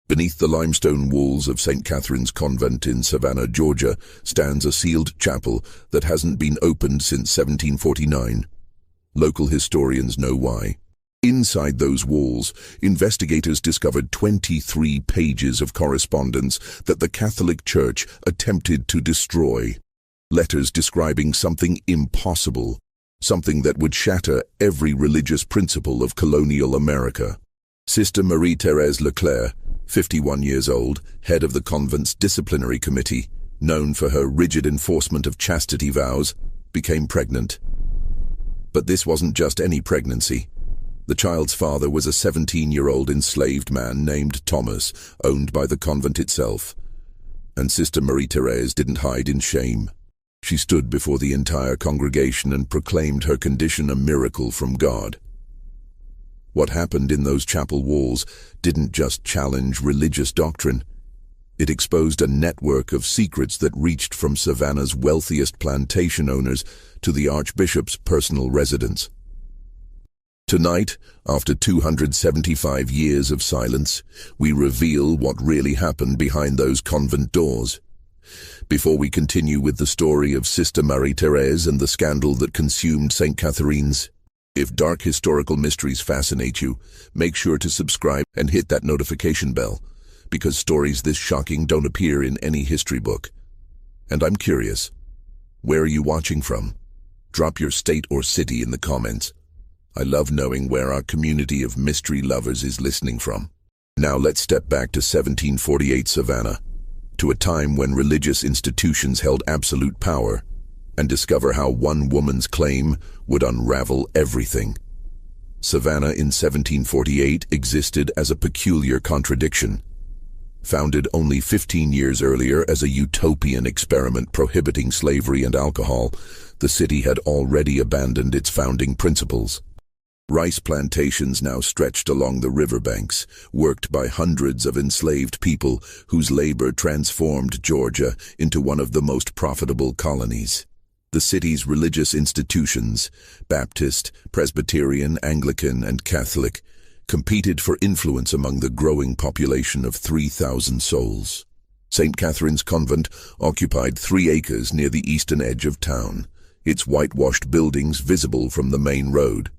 Beneath the limestone walls of St. Catherine's Convent in Savannah, Georgia, stands a sealed chapel that hasn't been opened since 1749. Local historians know why. Inside those walls, investigators discovered 23 pages of correspondence that the Catholic Church attempted to destroy. Letters describing something impossible, something that would shatter every religious principle of colonial America. Sister Marie-Thérèse Leclerc, 51 years old, head of the convent's disciplinary committee, known for her rigid enforcement of chastity vows, became pregnant. But this wasn't just any pregnancy. The child's father was a 17-year-old enslaved man named Thomas, owned by the convent itself. And Sister Marie-Thérèse didn't hide in shame. She stood before the entire congregation and proclaimed her condition a miracle from God. What happened in those chapel walls didn't just challenge religious doctrine. It exposed a network of secrets that reached from Savannah's wealthiest plantation owners to the Archbishop's personal residence. Tonight, after 275 years of silence, we reveal what really happened behind those convent doors. Before we continue with the story of Sister Marie-Thérèse and the scandal that consumed St. Catherine's, if dark historical mysteries fascinate you, make sure to subscribe and hit that notification bell, because stories this shocking don't appear in any history book. And I'm curious, where are you watching from? Drop your state or city in the comments. I love knowing where our community of mystery lovers is listening from. Now let's step back to 1748 Savannah, to a time when religious institutions held absolute power, and discover how one woman's claim would unravel everything. Savannah in 1748 existed as a peculiar contradiction. Founded only 15 years earlier as a utopian experiment prohibiting slavery and alcohol, the city had already abandoned its founding principles. Rice plantations now stretched along the riverbanks, worked by hundreds of enslaved people whose labor transformed Georgia into one of the most profitable colonies. The city's religious institutions, Baptist, Presbyterian, Anglican, and Catholic, competed for influence among the growing population of 3,000 souls. St. Catherine's Convent occupied 3 acres near the eastern edge of town, its whitewashed buildings visible from the main road.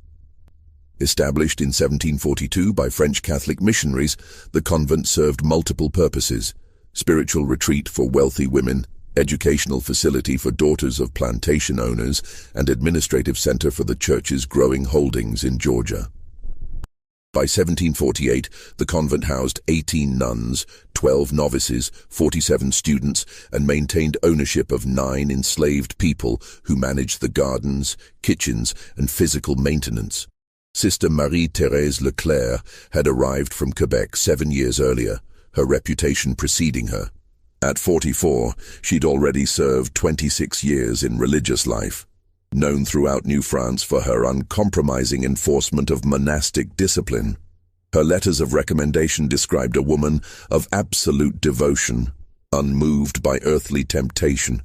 Established in 1742 by French Catholic missionaries, the convent served multiple purposes: spiritual retreat for wealthy women, educational facility for daughters of plantation owners, and administrative center for the church's growing holdings in Georgia. By 1748, the convent housed 18 nuns, 12 novices, 47 students, and maintained ownership of 9 enslaved people who managed the gardens, kitchens, and physical maintenance. Sister Marie-Thérèse Leclerc had arrived from Quebec 7 years earlier, her reputation preceding her. At 44, she'd already served 26 years in religious life, known throughout New France for her uncompromising enforcement of monastic discipline. Her letters of recommendation described a woman of absolute devotion, unmoved by earthly temptation,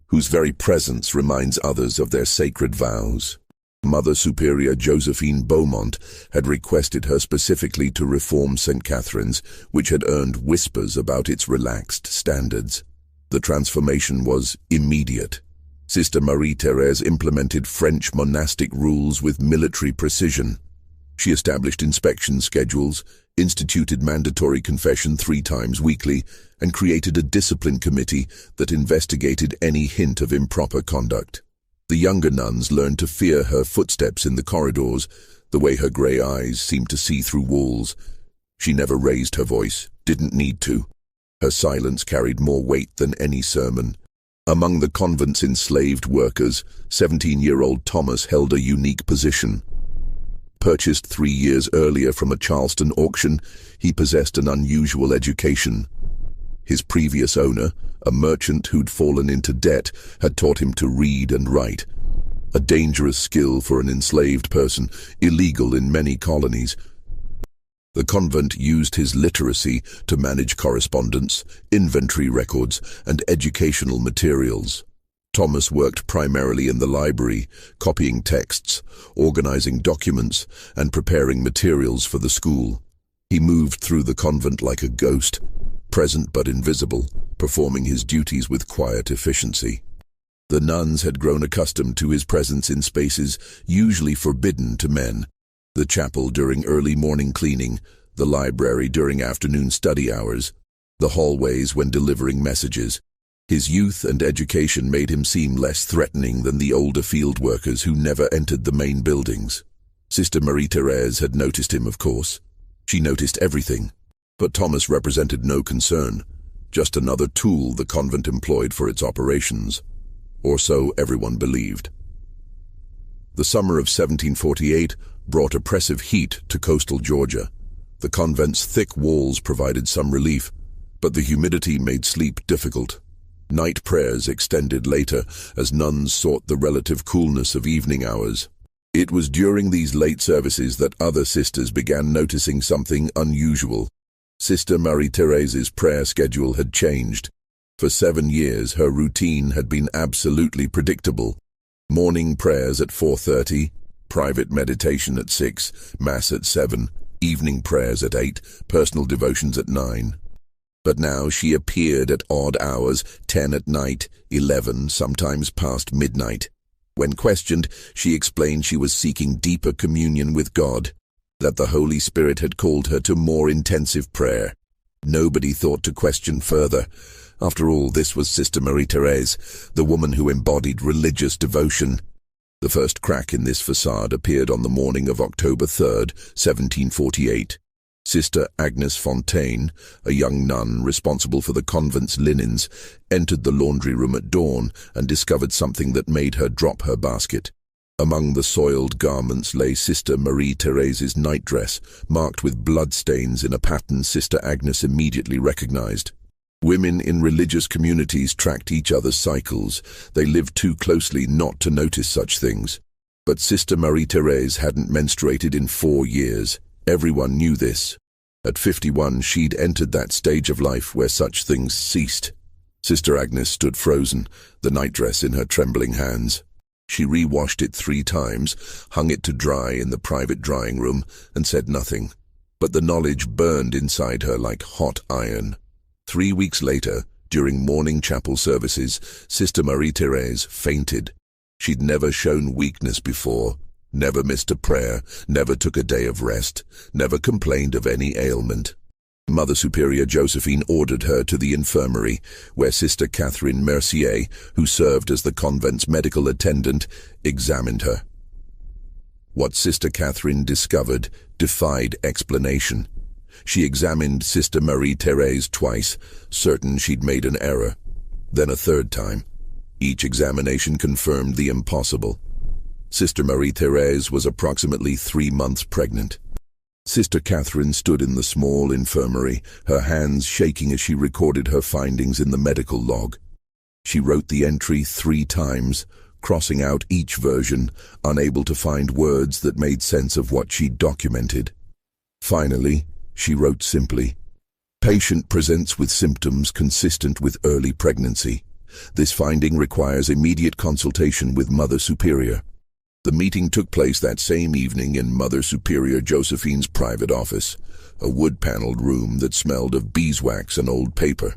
whose very presence reminds others of their sacred vows. Mother Superior Josephine Beaumont had requested her specifically to reform St. Catherine's, which had earned whispers about its relaxed standards. The transformation was immediate. Sister Marie-Thérèse implemented French monastic rules with military precision. She established inspection schedules, instituted mandatory confession 3 times weekly, and created a discipline committee that investigated any hint of improper conduct. The younger nuns learned to fear her footsteps in the corridors, the way her gray eyes seemed to see through walls. She never raised her voice, didn't need to. Her silence carried more weight than any sermon. Among the convent's enslaved workers, 17-year-old Thomas held a unique position. Purchased 3 years earlier from a Charleston auction, he possessed an unusual education. His previous owner, a merchant who'd fallen into debt, had taught him to read and write. A dangerous skill for an enslaved person, illegal in many colonies. The convent used his literacy to manage correspondence, inventory records, and educational materials. Thomas worked primarily in the library, copying texts, organizing documents, and preparing materials for the school. He moved through the convent like a ghost, present but invisible, performing his duties with quiet efficiency. The nuns had grown accustomed to his presence in spaces usually forbidden to men: the chapel during early morning cleaning, the library during afternoon study hours, the hallways when delivering messages. His youth and education made him seem less threatening than the older field workers who never entered the main buildings. Sister Marie-Thérèse had noticed him, of course. She noticed everything. But Thomas represented no concern, just another tool the convent employed for its operations. Or so everyone believed. The summer of 1748 brought oppressive heat to coastal Georgia. The convent's thick walls provided some relief, but the humidity made sleep difficult. Night prayers extended later as nuns sought the relative coolness of evening hours. It was during these late services that other sisters began noticing something unusual. Sister Marie-Thérèse's prayer schedule had changed. For 7 years, her routine had been absolutely predictable. Morning prayers at 4:30, private meditation at 6, Mass at 7, evening prayers at 8, personal devotions at 9. But now she appeared at odd hours, 10 at night, 11, sometimes past midnight. When questioned, she explained she was seeking deeper communion with God, that the Holy Spirit had called her to more intensive prayer. Nobody thought to question further. After all, this was Sister Marie-Thérèse, the woman who embodied religious devotion. The first crack in this facade appeared on the morning of October 3rd, 1748. Sister Agnes Fontaine, a young nun responsible for the convent's linens, entered the laundry room at dawn and discovered something that made her drop her basket. Among the soiled garments lay Sister Marie-Thérèse's nightdress, marked with bloodstains in a pattern Sister Agnes immediately recognized. Women in religious communities tracked each other's cycles. They lived too closely not to notice such things. But Sister Marie-Thérèse hadn't menstruated in 4 years. Everyone knew this. At 51, she'd entered that stage of life where such things ceased. Sister Agnes stood frozen, the nightdress in her trembling hands. She re-washed it 3 times, hung it to dry in the private drying room, and said nothing. But the knowledge burned inside her like hot iron. 3 weeks later, during morning chapel services, Sister Marie-Thérèse fainted. She'd never shown weakness before, never missed a prayer, never took a day of rest, never complained of any ailment. Mother Superior Josephine ordered her to the infirmary, where Sister Catherine Mercier, who served as the convent's medical attendant, examined her. What Sister Catherine discovered defied explanation. She examined Sister Marie-Thérèse twice, certain she'd made an error. Then a 3rd time. Each examination confirmed the impossible. Sister Marie-Thérèse was approximately 3 months pregnant. Sister Catherine stood in the small infirmary, her hands shaking as she recorded her findings in the medical log. She wrote the entry 3 times, crossing out each version, unable to find words that made sense of what she'd documented. Finally, she wrote simply, "Patient presents with symptoms consistent with early pregnancy. This finding requires immediate consultation with Mother Superior." The meeting took place that same evening in Mother Superior Josephine's private office, a wood-paneled room that smelled of beeswax and old paper.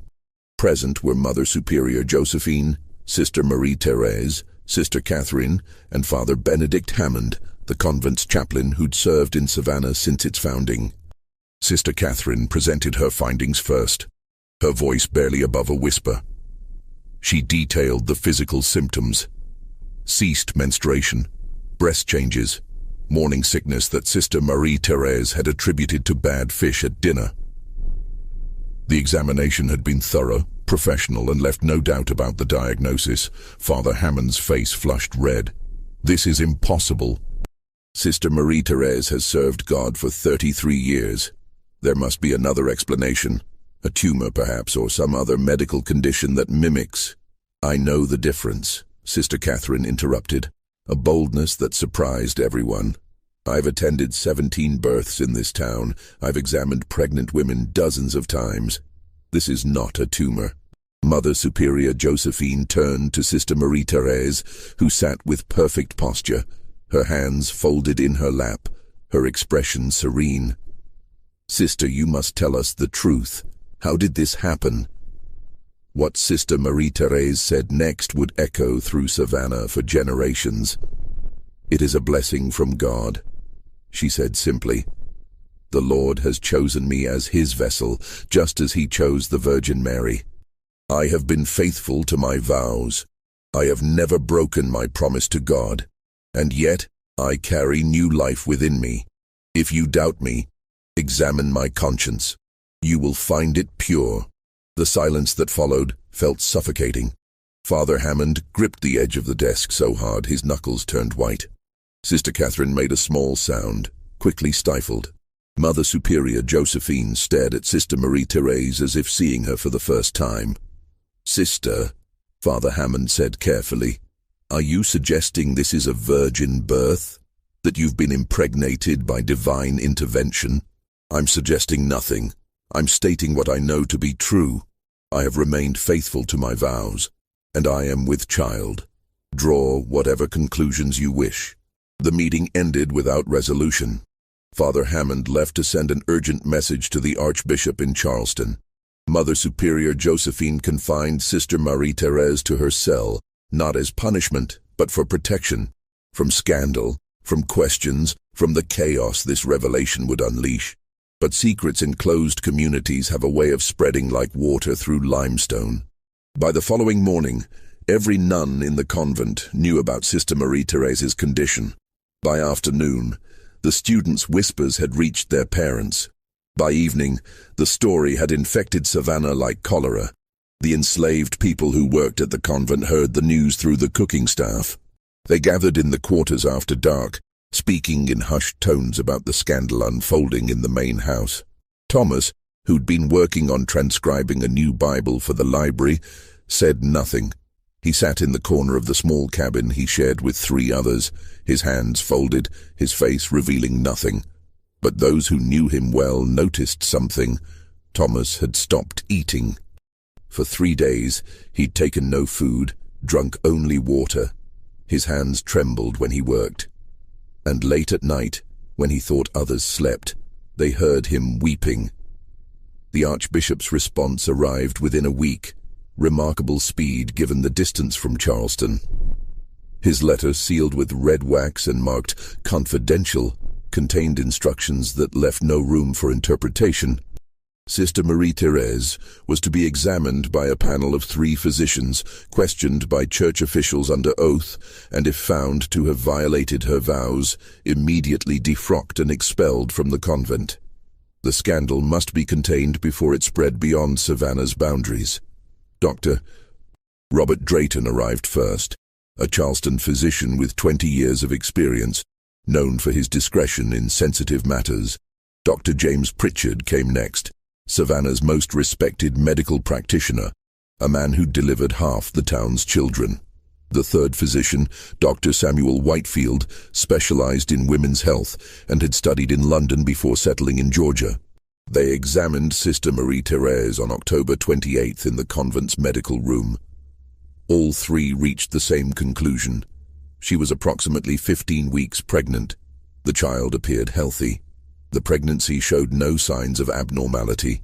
Present were Mother Superior Josephine, Sister Marie-Thérèse, Sister Catherine, and Father Benedict Hammond, the convent's chaplain who'd served in Savannah since its founding. Sister Catherine presented her findings first, her voice barely above a whisper. She detailed the physical symptoms: ceased menstruation, breast changes, morning sickness that Sister Marie-Thérèse had attributed to bad fish at dinner. The examination had been thorough, professional, and left no doubt about the diagnosis. Father Hammond's face flushed red. "This is impossible. Sister Marie-Thérèse has served God for 33 years. There must be another explanation, a tumor perhaps, or some other medical condition that mimics." "I know the difference," Sister Catherine interrupted, a boldness that surprised everyone. "I've attended 17 births in this town. I've examined pregnant women dozens of times. This is not a tumor." Mother Superior Josephine turned to Sister Marie-Thérèse, who sat with perfect posture, her hands folded in her lap, her expression serene. "Sister, you must tell us the truth. How did this happen?" What Sister Marie-Thérèse said next would echo through Savannah for generations. "It is a blessing from God," she said simply. "The Lord has chosen me as his vessel, just as he chose the Virgin Mary. I have been faithful to my vows. I have never broken my promise to God, and yet I carry new life within me. If you doubt me, examine my conscience. You will find it pure." The silence that followed felt suffocating. Father Hammond gripped the edge of the desk so hard his knuckles turned white. Sister Catherine made a small sound, quickly stifled. Mother Superior Josephine stared at Sister Marie-Thérèse as if seeing her for the first time. "Sister," Father Hammond said carefully, "are you suggesting this is a virgin birth? That you've been impregnated by divine intervention?" "I'm suggesting nothing. I'm stating what I know to be true. I have remained faithful to my vows, and I am with child. Draw whatever conclusions you wish." The meeting ended without resolution. Father Hammond left to send an urgent message to the Archbishop in Charleston. Mother Superior Josephine confined Sister Marie-Thérèse to her cell, not as punishment, but for protection. From scandal, from questions, from the chaos this revelation would unleash. But secrets in closed communities have a way of spreading like water through limestone. By the following morning, every nun in the convent knew about Sister Marie-Thérèse's condition. By afternoon, the students' whispers had reached their parents. By evening, the story had infected Savannah like cholera. The enslaved people who worked at the convent heard the news through the cooking staff. They gathered in the quarters after dark, speaking in hushed tones about the scandal unfolding in the main house. Thomas, who'd been working on transcribing a new Bible for the library, said nothing. He sat in the corner of the small cabin he shared with 3 others, his hands folded, his face revealing nothing. But those who knew him well noticed something. Thomas had stopped eating. For 3 days, he'd taken no food, drunk only water. His hands trembled when he worked. And late at night, when he thought others slept, they heard him weeping. The Archbishop's response arrived within a week, remarkable speed given the distance from Charleston. His letter, sealed with red wax and marked "confidential," contained instructions that left no room for interpretation. Sister Marie-Thérèse was to be examined by a panel of 3 physicians, questioned by church officials under oath, and if found to have violated her vows, immediately defrocked and expelled from the convent. The scandal must be contained before it spread beyond Savannah's boundaries. Dr. Robert Drayton arrived first, a Charleston physician with 20 years of experience, known for his discretion in sensitive matters. Dr. James Pritchard came next, Savannah's most respected medical practitioner, a man who delivered half the town's children. The third physician, Dr. Samuel Whitefield, specialized in women's health and had studied in London before settling in Georgia. They examined Sister Marie-Thérèse on October 28th in the convent's medical room. All 3 reached the same conclusion. She was approximately 15 weeks pregnant. The child appeared healthy. The pregnancy showed no signs of abnormality.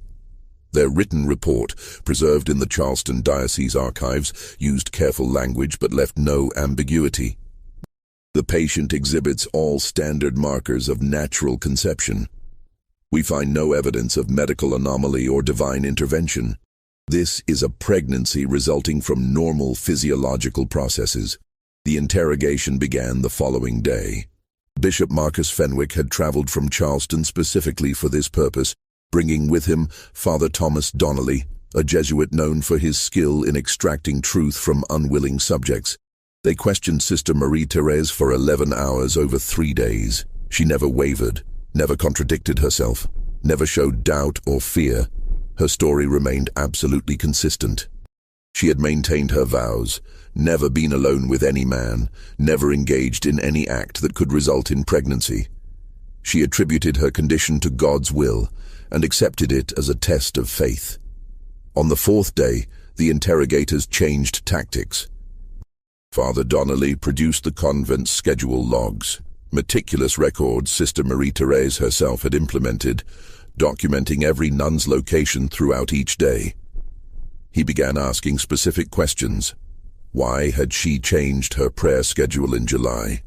Their written report, preserved in the Charleston Diocese archives, used careful language but left no ambiguity. The patient exhibits all standard markers of natural conception. We find no evidence of medical anomaly or divine intervention. This is a pregnancy resulting from normal physiological processes. The interrogation began the following day. Bishop Marcus Fenwick had traveled from Charleston specifically for this purpose, bringing with him Father Thomas Donnelly, a Jesuit known for his skill in extracting truth from unwilling subjects. They questioned Sister Marie-Thérèse for 11 hours over 3 days. She never wavered, never contradicted herself, never showed doubt or fear. Her story remained absolutely consistent. She had maintained her vows, never been alone with any man, never engaged in any act that could result in pregnancy. She attributed her condition to God's will and accepted it as a test of faith. On the 4th day, the interrogators changed tactics. Father Donnelly produced the convent's schedule logs, meticulous records Sister Marie-Thérèse herself had implemented. documenting every nun's location throughout each day. He began asking specific questions. Why had she changed her prayer schedule in July?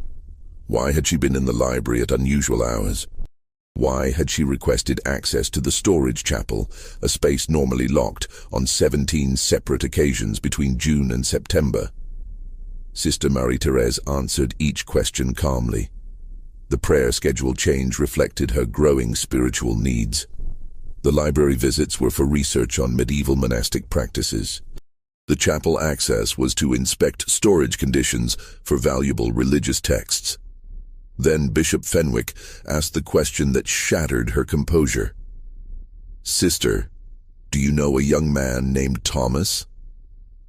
Why had she been in the library at unusual hours? Why had she requested access to the storage chapel, a space normally locked, on 17 separate occasions between June and September? Sister Marie-Thérèse answered each question calmly. The prayer schedule change reflected her growing spiritual needs. The library visits were for research on medieval monastic practices. The chapel access was to inspect storage conditions for valuable religious texts. Then Bishop Fenwick asked the question that shattered her composure. "Sister, do you know a young man named Thomas?"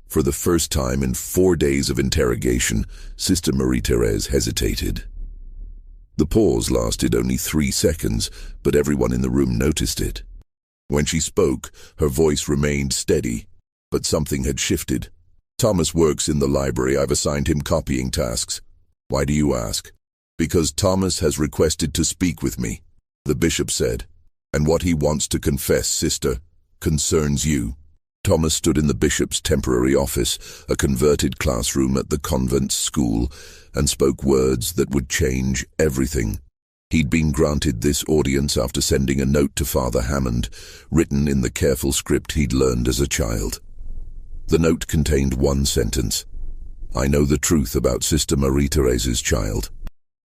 For the first time in 4 days of interrogation, Sister Marie-Thérèse hesitated. The pause lasted only 3 seconds, but everyone in the room noticed it. When she spoke, her voice remained steady, but something had shifted. "Thomas works in the library. I've assigned him copying tasks." "Why do you ask?" "Because Thomas has requested to speak with me," the bishop said. "And what he wants to confess, sister, concerns you." Thomas stood in the bishop's temporary office, a converted classroom at the convent school, and spoke words that would change everything. He'd been granted this audience after sending a note to Father Hammond, written in the careful script he'd learned as a child. The note contained one sentence: "I know the truth about Sister Marie-Thérèse's child."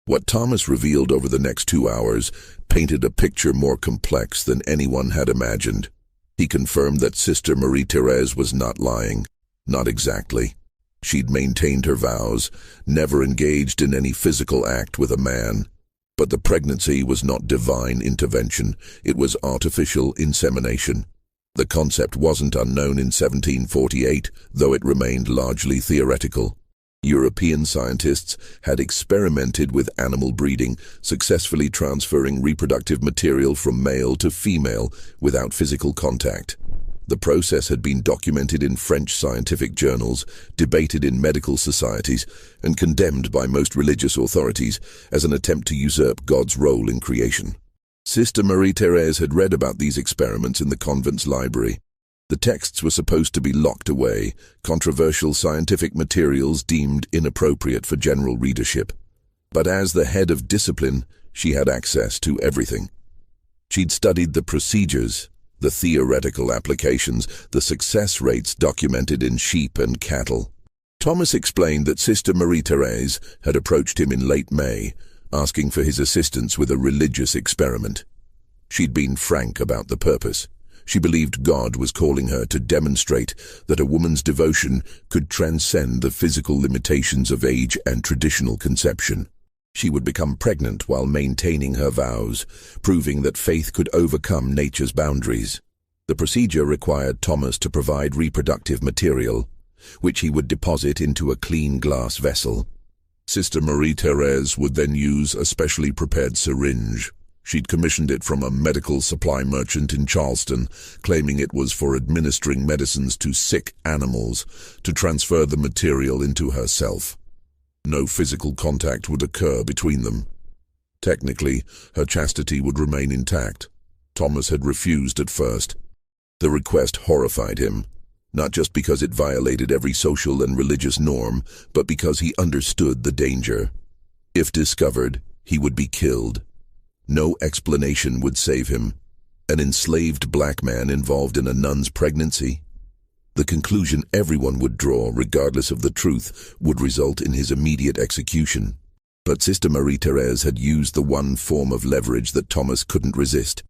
What Thomas revealed over the next 2 hours painted a picture more complex than anyone had imagined. He confirmed that Sister Marie-Thérèse was not lying. Not exactly. She'd maintained her vows, never engaged in any physical act with a man. But the pregnancy was not divine intervention, it was artificial insemination. The concept wasn't unknown in 1748, though it remained largely theoretical. European scientists had experimented with animal breeding, successfully transferring reproductive material from male to female without physical contact. The process had been documented in French scientific journals, debated in medical societies, and condemned by most religious authorities as an attempt to usurp God's role in creation. Sister Marie-Thérèse had read about these experiments in the convent's library. The texts were supposed to be locked away, controversial scientific materials deemed inappropriate for general readership. But as the head of discipline, she had access to everything. She'd studied the procedures, the theoretical applications, the success rates documented in sheep and cattle. Thomas explained that Sister Marie-Thérèse had approached him in late May, asking for his assistance with a religious experiment. She'd been frank about the purpose. She believed God was calling her to demonstrate that a woman's devotion could transcend the physical limitations of age and traditional conception. She would become pregnant while maintaining her vows, proving that faith could overcome nature's boundaries. The procedure required Thomas to provide reproductive material, which he would deposit into a clean glass vessel. Sister Marie-Thérèse would then use a specially prepared syringe. She'd commissioned it from a medical supply merchant in Charleston, claiming it was for administering medicines to sick animals to transfer the material into herself. No physical contact would occur between them. Technically, her chastity would remain intact. Thomas had refused at first. The request horrified him, not just because it violated every social and religious norm, but because he understood the danger. If discovered, he would be killed. No explanation would save him. An enslaved black man involved in a nun's pregnancy? The conclusion everyone would draw, regardless of the truth, would result in his immediate execution. But Sister Marie-Thérèse had used the one form of leverage that Thomas couldn't resist.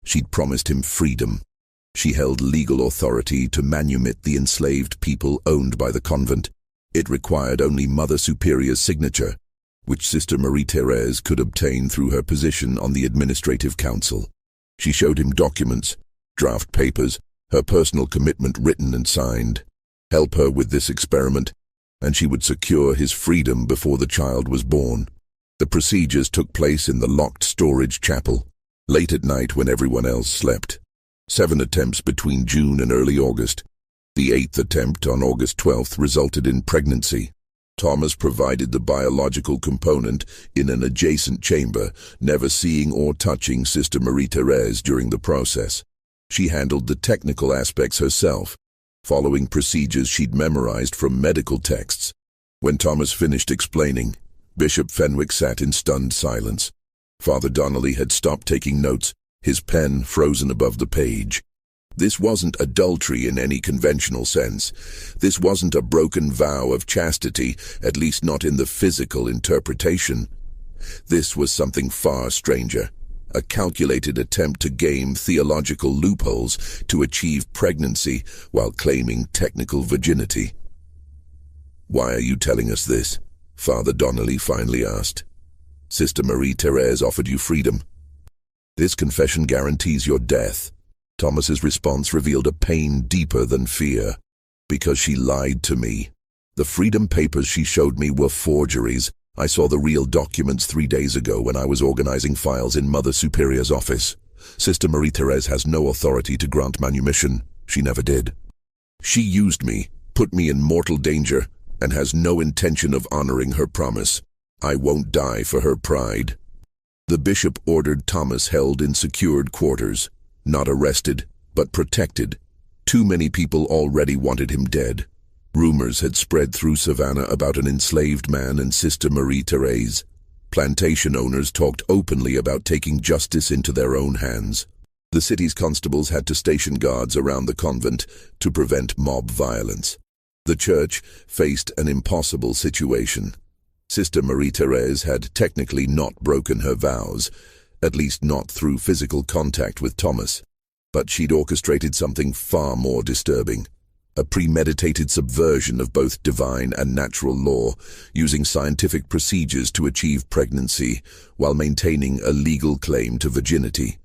She'd promised him freedom. She held legal authority to manumit the enslaved people owned by the convent. It required only Mother Superior's signature, which Sister Marie-Thérèse could obtain through her position on the Administrative Council. She showed him documents, draft papers, her personal commitment written and signed. Help her with this experiment, and she would secure his freedom before the child was born. The procedures took place in the locked storage chapel, late at night when everyone else slept. 7 attempts between June and early August. The 8th attempt on August 12th resulted in pregnancy. Thomas provided the biological component in an adjacent chamber, never seeing or touching Sister Marie-Thérèse during the process. She handled the technical aspects herself, following procedures she'd memorized from medical texts. When Thomas finished explaining, Bishop Fenwick sat in stunned silence. Father Donnelly had stopped taking notes, his pen frozen above the page. This wasn't adultery in any conventional sense. This wasn't a broken vow of chastity, at least not in the physical interpretation. This was something far stranger, a calculated attempt to game theological loopholes to achieve pregnancy while claiming technical virginity. "Why are you telling us this?" Father Donnelly finally asked. "Sister Marie-Thérèse offered you freedom. This confession guarantees your death." Thomas's response revealed a pain deeper than fear. "Because she lied to me. The freedom papers she showed me were forgeries. I saw the real documents 3 days ago when I was organizing files in Mother Superior's office. Sister Marie-Thérèse has no authority to grant manumission. She never did. She used me, put me in mortal danger, and has no intention of honoring her promise. I won't die for her pride." The bishop ordered Thomas held in secured quarters. Not arrested, but protected. Too many people already wanted him dead. Rumors had spread through Savannah about an enslaved man and Sister Marie-Thérèse. Plantation owners talked openly about taking justice into their own hands. The city's constables had to station guards around the convent to prevent mob violence. The church faced an impossible situation. Sister Marie-Thérèse had technically not broken her vows, at least not through physical contact with Thomas. But she'd orchestrated something far more disturbing, a premeditated subversion of both divine and natural law, using scientific procedures to achieve pregnancy while maintaining a legal claim to virginity.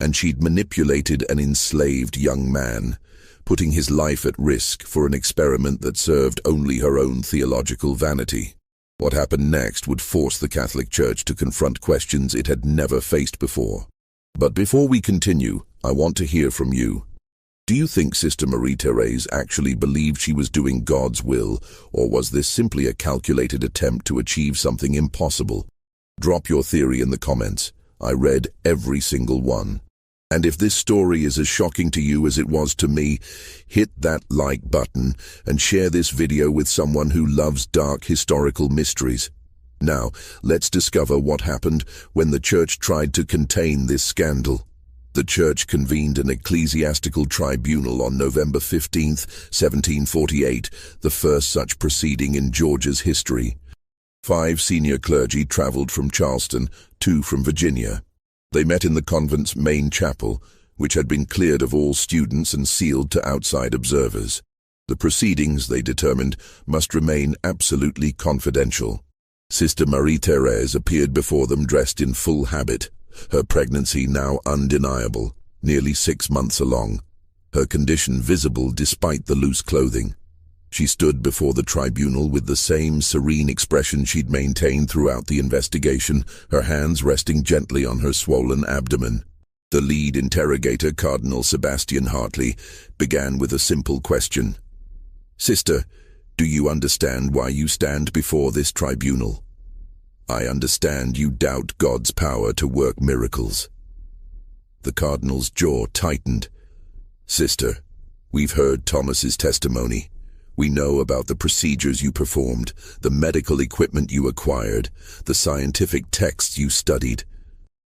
And she'd manipulated an enslaved young man, putting his life at risk for an experiment that served only her own theological vanity. What happened next would force the Catholic Church to confront questions it had never faced before. But before we continue, I want to hear from you. Do you think Sister Marie-Thérèse actually believed she was doing God's will, or was this simply a calculated attempt to achieve something impossible? Drop your theory in the comments. I read every single one. And if this story is as shocking to you as it was to me, hit that like button and share this video with someone who loves dark historical mysteries. Now, let's discover what happened when the church tried to contain this scandal. The church convened an ecclesiastical tribunal on November 15, 1748, the first such proceeding in Georgia's history. 5 senior clergy traveled from Charleston, 2 from Virginia. They met in the convent's main chapel, which had been cleared of all students and sealed to outside observers. The proceedings, they determined, must remain absolutely confidential. Sister Marie-Thérèse appeared before them dressed in full habit, her pregnancy now undeniable, nearly 6 months along, her condition visible despite the loose clothing. She stood before the tribunal with the same serene expression she'd maintained throughout the investigation, her hands resting gently on her swollen abdomen. The lead interrogator, Cardinal Sebastian Hartley, began with a simple question. "Sister, do you understand why you stand before this tribunal?" "I understand you doubt God's power to work miracles." The cardinal's jaw tightened. "Sister, we've heard Thomas's testimony. We know about the procedures you performed, the medical equipment you acquired, the scientific texts you studied.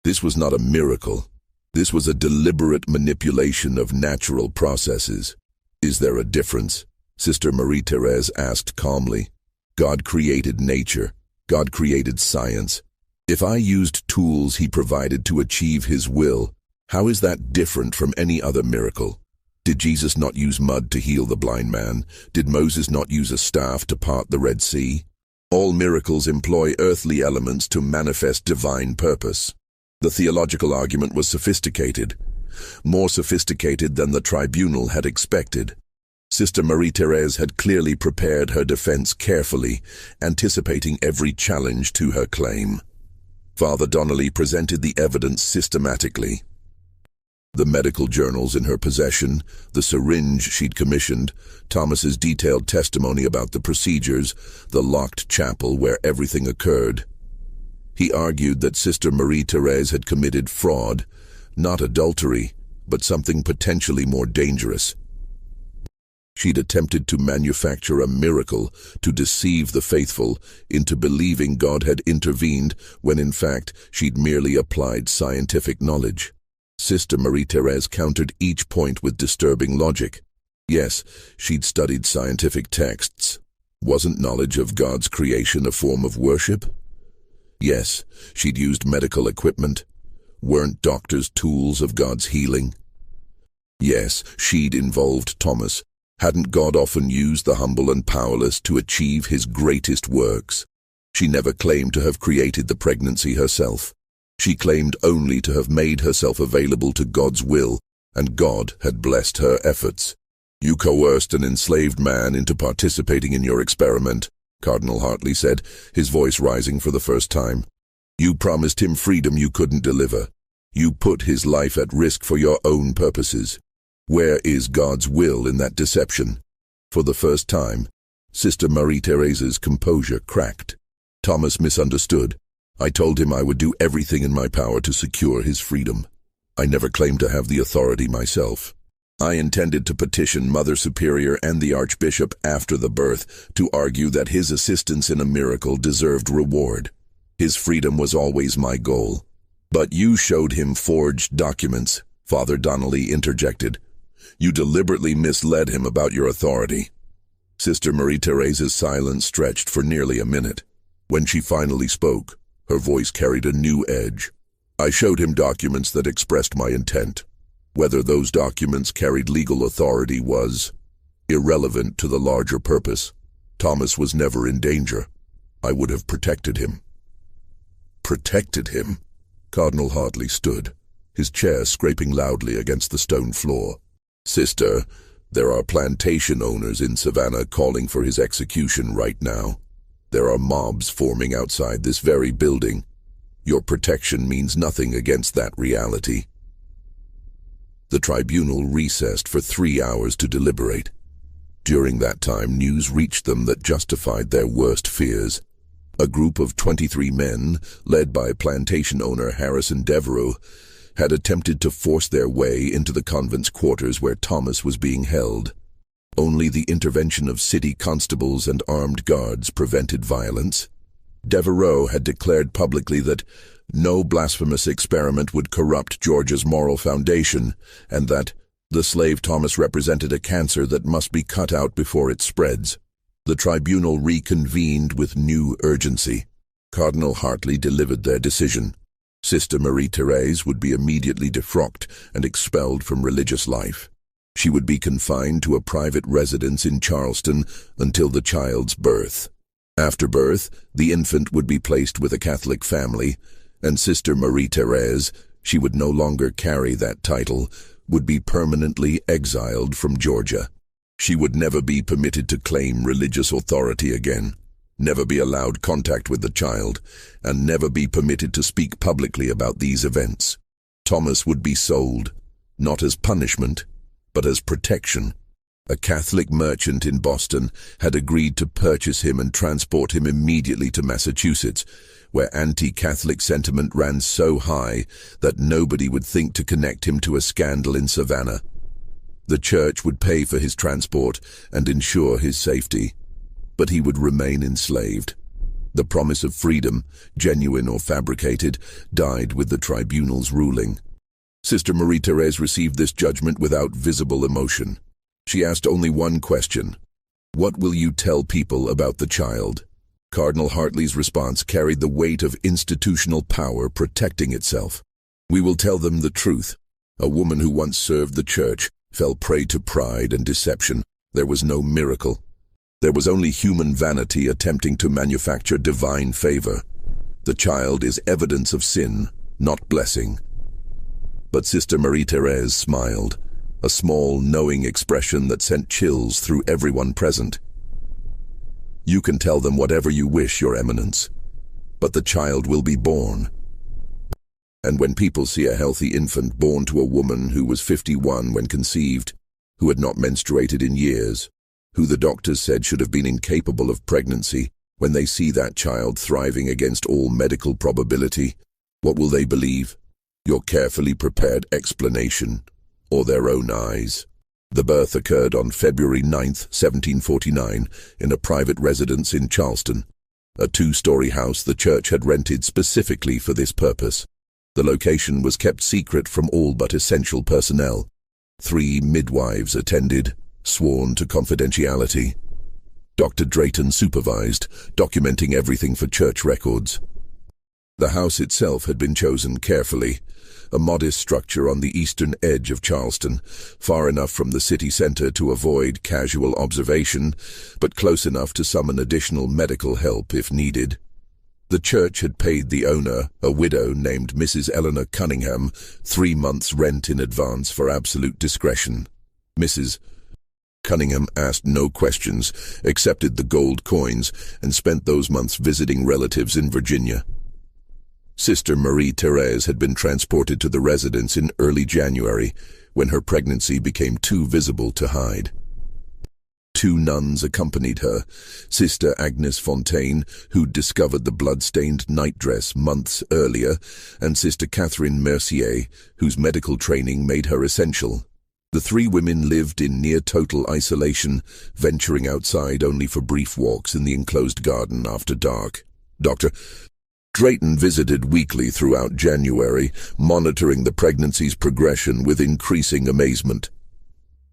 This was not a miracle. This was a deliberate manipulation of natural processes. Is there a difference?" Sister Marie-Thérèse asked calmly. "God created nature. God created science. If I used tools he provided to achieve his will, how is that different from any other miracle? Did Jesus not use mud to heal the blind man? Did Moses not use a staff to part the Red Sea? All miracles employ earthly elements to manifest divine purpose." The theological argument was sophisticated, more sophisticated than the tribunal had expected. Sister Marie-Thérèse had clearly prepared her defense carefully, anticipating every challenge to her claim. Father Donnelly presented the evidence systematically. The medical journals in her possession, the syringe she'd commissioned, Thomas's detailed testimony about the procedures, the locked chapel where everything occurred. He argued that Sister Marie-Thérèse had committed fraud, not adultery, but something potentially more dangerous. She'd attempted to manufacture a miracle to deceive the faithful into believing God had intervened when in fact she'd merely applied scientific knowledge. Sister Marie-Thérèse countered each point with disturbing logic. Yes, she'd studied scientific texts. Wasn't knowledge of God's creation a form of worship? Yes, she'd used medical equipment. Weren't doctors tools of God's healing? Yes, she'd involved Thomas. Hadn't God often used the humble and powerless to achieve his greatest works? She never claimed to have created the pregnancy herself. She claimed only to have made herself available to God's will, and God had blessed her efforts. "You coerced an enslaved man into participating in your experiment," Cardinal Hartley said, his voice rising for the first time. "You promised him freedom you couldn't deliver. You put his life at risk for your own purposes. Where is God's will in that deception?" For the first time, Sister Marie-Thérèse's composure cracked. "Thomas misunderstood. I told him I would do everything in my power to secure his freedom. I never claimed to have the authority myself. I intended to petition Mother Superior and the Archbishop after the birth to argue that his assistance in a miracle deserved reward. His freedom was always my goal. But you showed him forged documents," Father Donnelly interjected. "You deliberately misled him about your authority." Sister Marie-Thérèse's silence stretched for nearly a minute. When she finally spoke, her voice carried a new edge. "I showed him documents that expressed my intent. Whether those documents carried legal authority was irrelevant to the larger purpose. Thomas was never in danger. I would have protected him." "Protected him?" Cardinal Hartley stood, his chair scraping loudly against the stone floor. "Sister, there are plantation owners in Savannah calling for his execution right now. There are mobs forming outside this very building. Your protection means nothing against that reality." The tribunal recessed for 3 hours to deliberate. During that time, news reached them that justified their worst fears. A group of 23 men, led by plantation owner Harrison Devereux, had attempted to force their way into the convent's quarters where Thomas was being held. Only the intervention of city constables and armed guards prevented violence. Devereux had declared publicly that no blasphemous experiment would corrupt Georgia's moral foundation, and that the slave Thomas represented a cancer that must be cut out before it spreads. The tribunal reconvened with new urgency. Cardinal Hartley delivered their decision. Sister Marie-Thérèse would be immediately defrocked and expelled from religious life. She would be confined to a private residence in Charleston until the child's birth. After birth, the infant would be placed with a Catholic family, and Sister Marie-Thérèse, she would no longer carry that title, would be permanently exiled from Georgia. She would never be permitted to claim religious authority again, never be allowed contact with the child, and never be permitted to speak publicly about these events. Thomas would be sold, not as punishment, but as protection. A Catholic merchant in Boston had agreed to purchase him and transport him immediately to Massachusetts, where anti-Catholic sentiment ran so high that nobody would think to connect him to a scandal in Savannah. The church would pay for his transport and ensure his safety, but he would remain enslaved. The promise of freedom, genuine or fabricated, died with the tribunal's ruling. Sister Marie-Thérèse received this judgment without visible emotion. She asked only one question: "What will you tell people about the child?" Cardinal Hartley's response carried the weight of institutional power protecting itself. "We will tell them the truth. A woman who once served the church fell prey to pride and deception. There was no miracle. There was only human vanity attempting to manufacture divine favor. The child is evidence of sin, not blessing." But Sister Marie-Thérèse smiled, a small, knowing expression that sent chills through everyone present. "You can tell them whatever you wish, Your Eminence, but the child will be born. And when people see a healthy infant born to a woman who was 51 when conceived, who had not menstruated in years, who the doctors said should have been incapable of pregnancy, when they see that child thriving against all medical probability, what will they believe? Your carefully prepared explanation, or their own eyes? The birth occurred on February 9th, 1749, in a private residence in Charleston, a two-story house the church had rented specifically for this purpose. The location was kept secret from all but essential personnel. 3 midwives attended, sworn to confidentiality. Dr. Drayton supervised, documenting everything for church records. The house itself had been chosen carefully, a modest structure on the eastern edge of Charleston, far enough from the city center to avoid casual observation, but close enough to summon additional medical help if needed. The church had paid the owner, a widow named Mrs. Eleanor Cunningham, 3 months' rent in advance for absolute discretion. Mrs. Cunningham asked no questions, accepted the gold coins, and spent those months visiting relatives in Virginia. Sister Marie-Thérèse had been transported to the residence in early January, when her pregnancy became too visible to hide. 2 nuns accompanied her, Sister Agnes Fontaine, who'd discovered the blood-stained nightdress months earlier, and Sister Catherine Mercier, whose medical training made her essential. The 3 women lived in near-total isolation, venturing outside only for brief walks in the enclosed garden after dark. Dr. Drayton visited weekly throughout January, monitoring the pregnancy's progression with increasing amazement.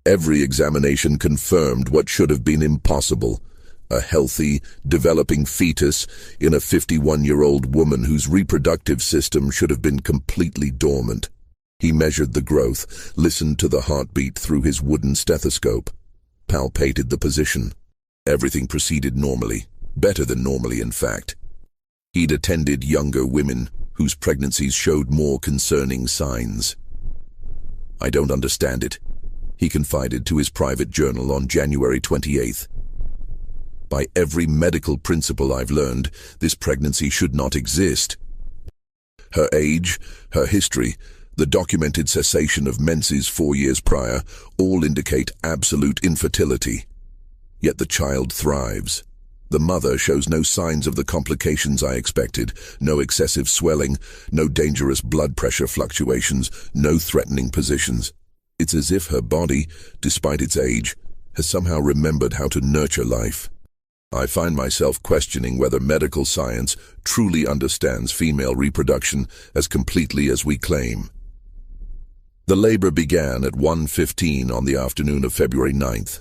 Every examination confirmed what should have been impossible: a healthy, developing fetus in a 51-year-old woman whose reproductive system should have been completely dormant. He measured the growth, listened to the heartbeat through his wooden stethoscope, palpated the position. Everything proceeded normally, better than normally in fact. He'd attended younger women whose pregnancies showed more concerning signs. "I don't understand it," he confided to his private journal on January 28th. "By every medical principle I've learned, this pregnancy should not exist. Her age, her history, the documented cessation of menses 4 years prior, all indicate absolute infertility. Yet the child thrives. The mother shows no signs of the complications I expected, no excessive swelling, no dangerous blood pressure fluctuations, no threatening positions. It's as if her body, despite its age, has somehow remembered how to nurture life. I find myself questioning whether medical science truly understands female reproduction as completely as we claim." The labor began at 1:15 on the afternoon of February 9th.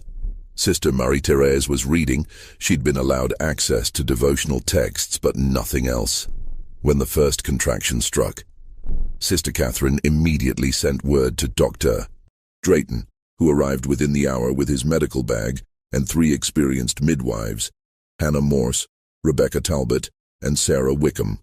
Sister Marie-Thérèse was reading. She'd been allowed access to devotional texts, but nothing else. When the first contraction struck, Sister Catherine immediately sent word to Dr. Drayton, who arrived within the hour with his medical bag and 3 experienced midwives, Hannah Morse, Rebecca Talbot, and Sarah Wickham.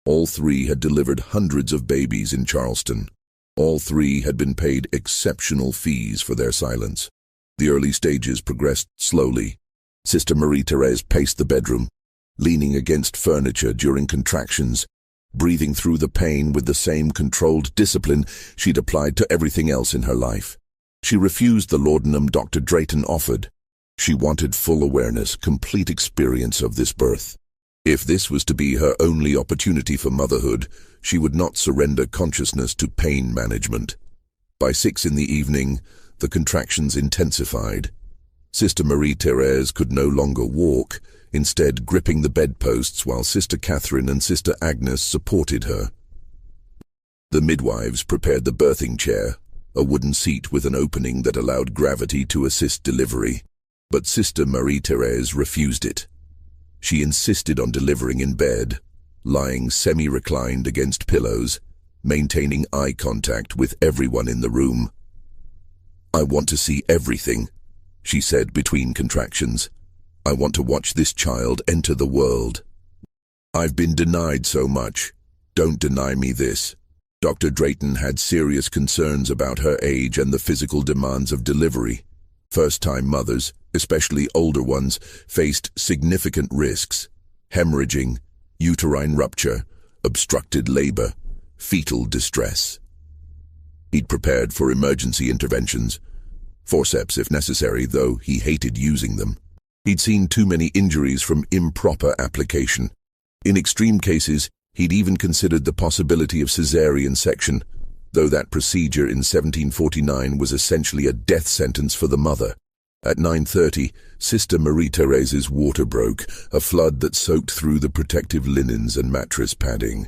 All 3 had delivered hundreds of babies in Charleston. All 3 had been paid exceptional fees for their silence. The early stages progressed slowly. Sister Marie-Thérèse paced the bedroom, leaning against furniture during contractions, breathing through the pain with the same controlled discipline she'd applied to everything else in her life. She refused the laudanum Dr. Drayton offered. She wanted full awareness, complete experience of this birth. If this was to be her only opportunity for motherhood, she would not surrender consciousness to pain management. By 6 in the evening, the contractions intensified. Sister Marie-Thérèse could no longer walk, instead gripping the bedposts while Sister Catherine and Sister Agnes supported her. The midwives prepared the birthing chair, a wooden seat with an opening that allowed gravity to assist delivery, but Sister Marie-Thérèse refused it. She insisted on delivering in bed, lying semi-reclined against pillows, maintaining eye contact with everyone in the room. "I want to see everything," she said between contractions. "I want to watch this child enter the world. I've been denied so much. Don't deny me this." Dr. Drayton had serious concerns about her age and the physical demands of delivery. First-time mothers, especially older ones, faced significant risks: hemorrhaging, uterine rupture, obstructed labor, fetal distress. He'd prepared for emergency interventions, forceps if necessary, though he hated using them. He'd seen too many injuries from improper application. In extreme cases, he'd even considered the possibility of caesarean section, though that procedure in 1749 was essentially a death sentence for the mother. At 9:30, Sister Marie-Thérèse's water broke, a flood that soaked through the protective linens and mattress padding.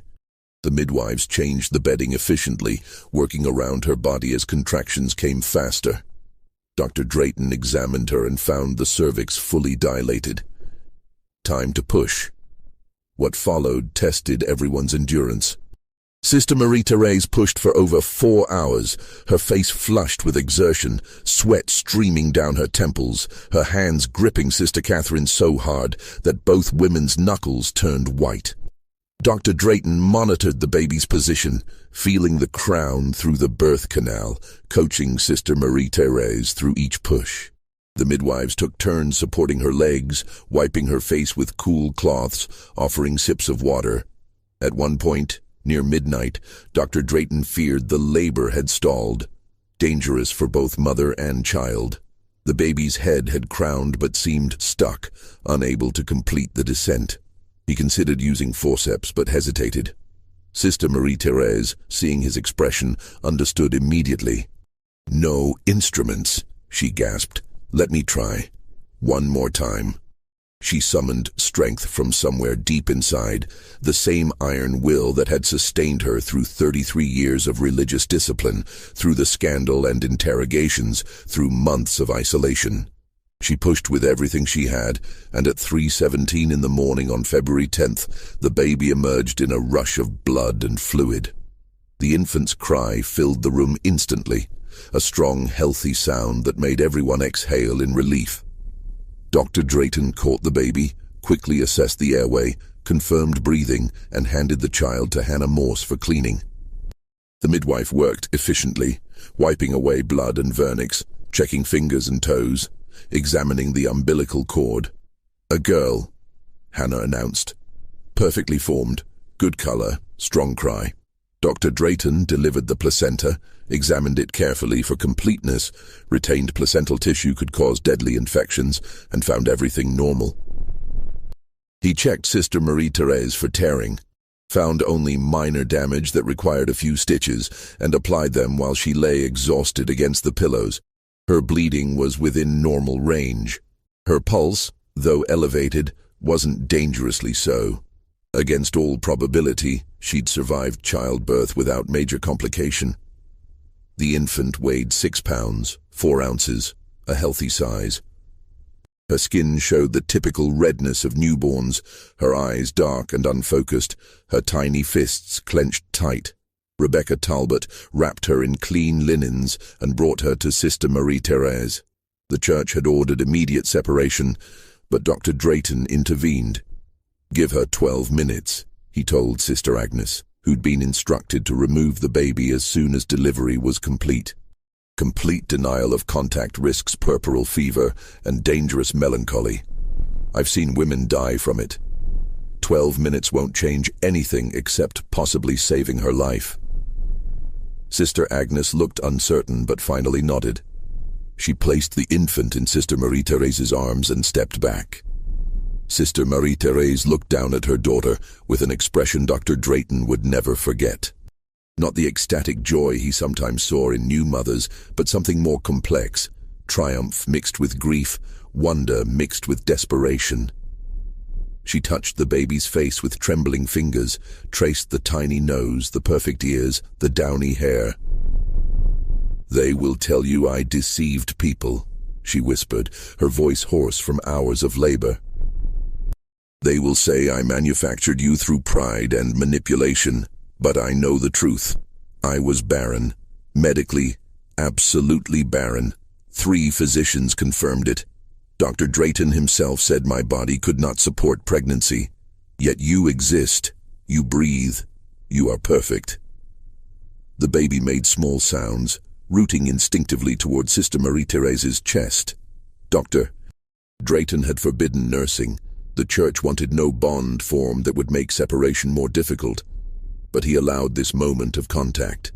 The midwives changed the bedding efficiently, working around her body as contractions came faster. Dr. Drayton examined her and found the cervix fully dilated. Time to push. What followed tested everyone's endurance. Sister Marie-Thérèse pushed for over 4 hours, her face flushed with exertion, sweat streaming down her temples, her hands gripping Sister Catherine so hard that both women's knuckles turned white. Dr. Drayton monitored the baby's position, feeling the crown through the birth canal, coaching Sister Marie-Thérèse through each push. The midwives took turns supporting her legs, wiping her face with cool cloths, offering sips of water. At one point, near midnight, Dr. Drayton feared the labor had stalled, dangerous for both mother and child. The baby's head had crowned but seemed stuck, unable to complete the descent. He considered using forceps but hesitated. Sister Marie-Thérèse, seeing his expression, understood immediately. "No instruments," she gasped. "Let me try. One more time." She summoned strength from somewhere deep inside, the same iron will that had sustained her through 33 years of religious discipline, through the scandal and interrogations, through months of isolation. She pushed with everything she had, and at 3:17 in the morning on February 10th, the baby emerged in a rush of blood and fluid. The infant's cry filled the room instantly, a strong, healthy sound that made everyone exhale in relief. Dr. Drayton caught the baby, quickly assessed the airway, confirmed breathing, and handed the child to Hannah Morse for cleaning. The midwife worked efficiently, wiping away blood and vernix, checking fingers and toes, examining the umbilical cord. "A girl," Hannah announced. "Perfectly formed, good color, strong cry." Dr. Drayton delivered the placenta, examined it carefully for completeness, retained placental tissue could cause deadly infections, and found everything normal. He checked Sister Marie-Thérèse for tearing, found only minor damage that required a few stitches, and applied them while she lay exhausted against the pillows. Her bleeding was within normal range. Her pulse, though elevated, wasn't dangerously so. Against all probability, she'd survived childbirth without major complication. The infant weighed 6 pounds, 4 ounces, a healthy size. Her skin showed the typical redness of newborns, her eyes dark and unfocused, her tiny fists clenched tight. Rebecca Talbot wrapped her in clean linens and brought her to Sister Marie-Thérèse. The church had ordered immediate separation, but Dr. Drayton intervened. "Give her 12 minutes, he told Sister Agnes, who'd been instructed to remove the baby as soon as delivery was complete. Complete denial of contact risks puerperal fever and dangerous melancholy. I've seen women die from it. 12 minutes won't change anything except possibly saving her life." Sister Agnes looked uncertain but finally nodded. She placed the infant in Sister Marie-Thérèse's arms and stepped back. Sister Marie-Thérèse looked down at her daughter with an expression Dr. Drayton would never forget. Not the ecstatic joy he sometimes saw in new mothers, but something more complex, triumph mixed with grief, wonder mixed with desperation. She touched the baby's face with trembling fingers, traced the tiny nose, the perfect ears, the downy hair. "They will tell you I deceived people," she whispered, her voice hoarse from hours of labor. "They will say I manufactured you through pride and manipulation, but I know the truth. I was barren, medically, absolutely barren. 3 physicians confirmed it. Dr. Drayton himself said my body could not support pregnancy. Yet you exist, you breathe, you are perfect." The baby made small sounds, rooting instinctively toward Sister Marie-Thérèse's chest. Dr. Drayton had forbidden nursing. The church wanted no bond formed that would make separation more difficult. but he allowed this moment of contact.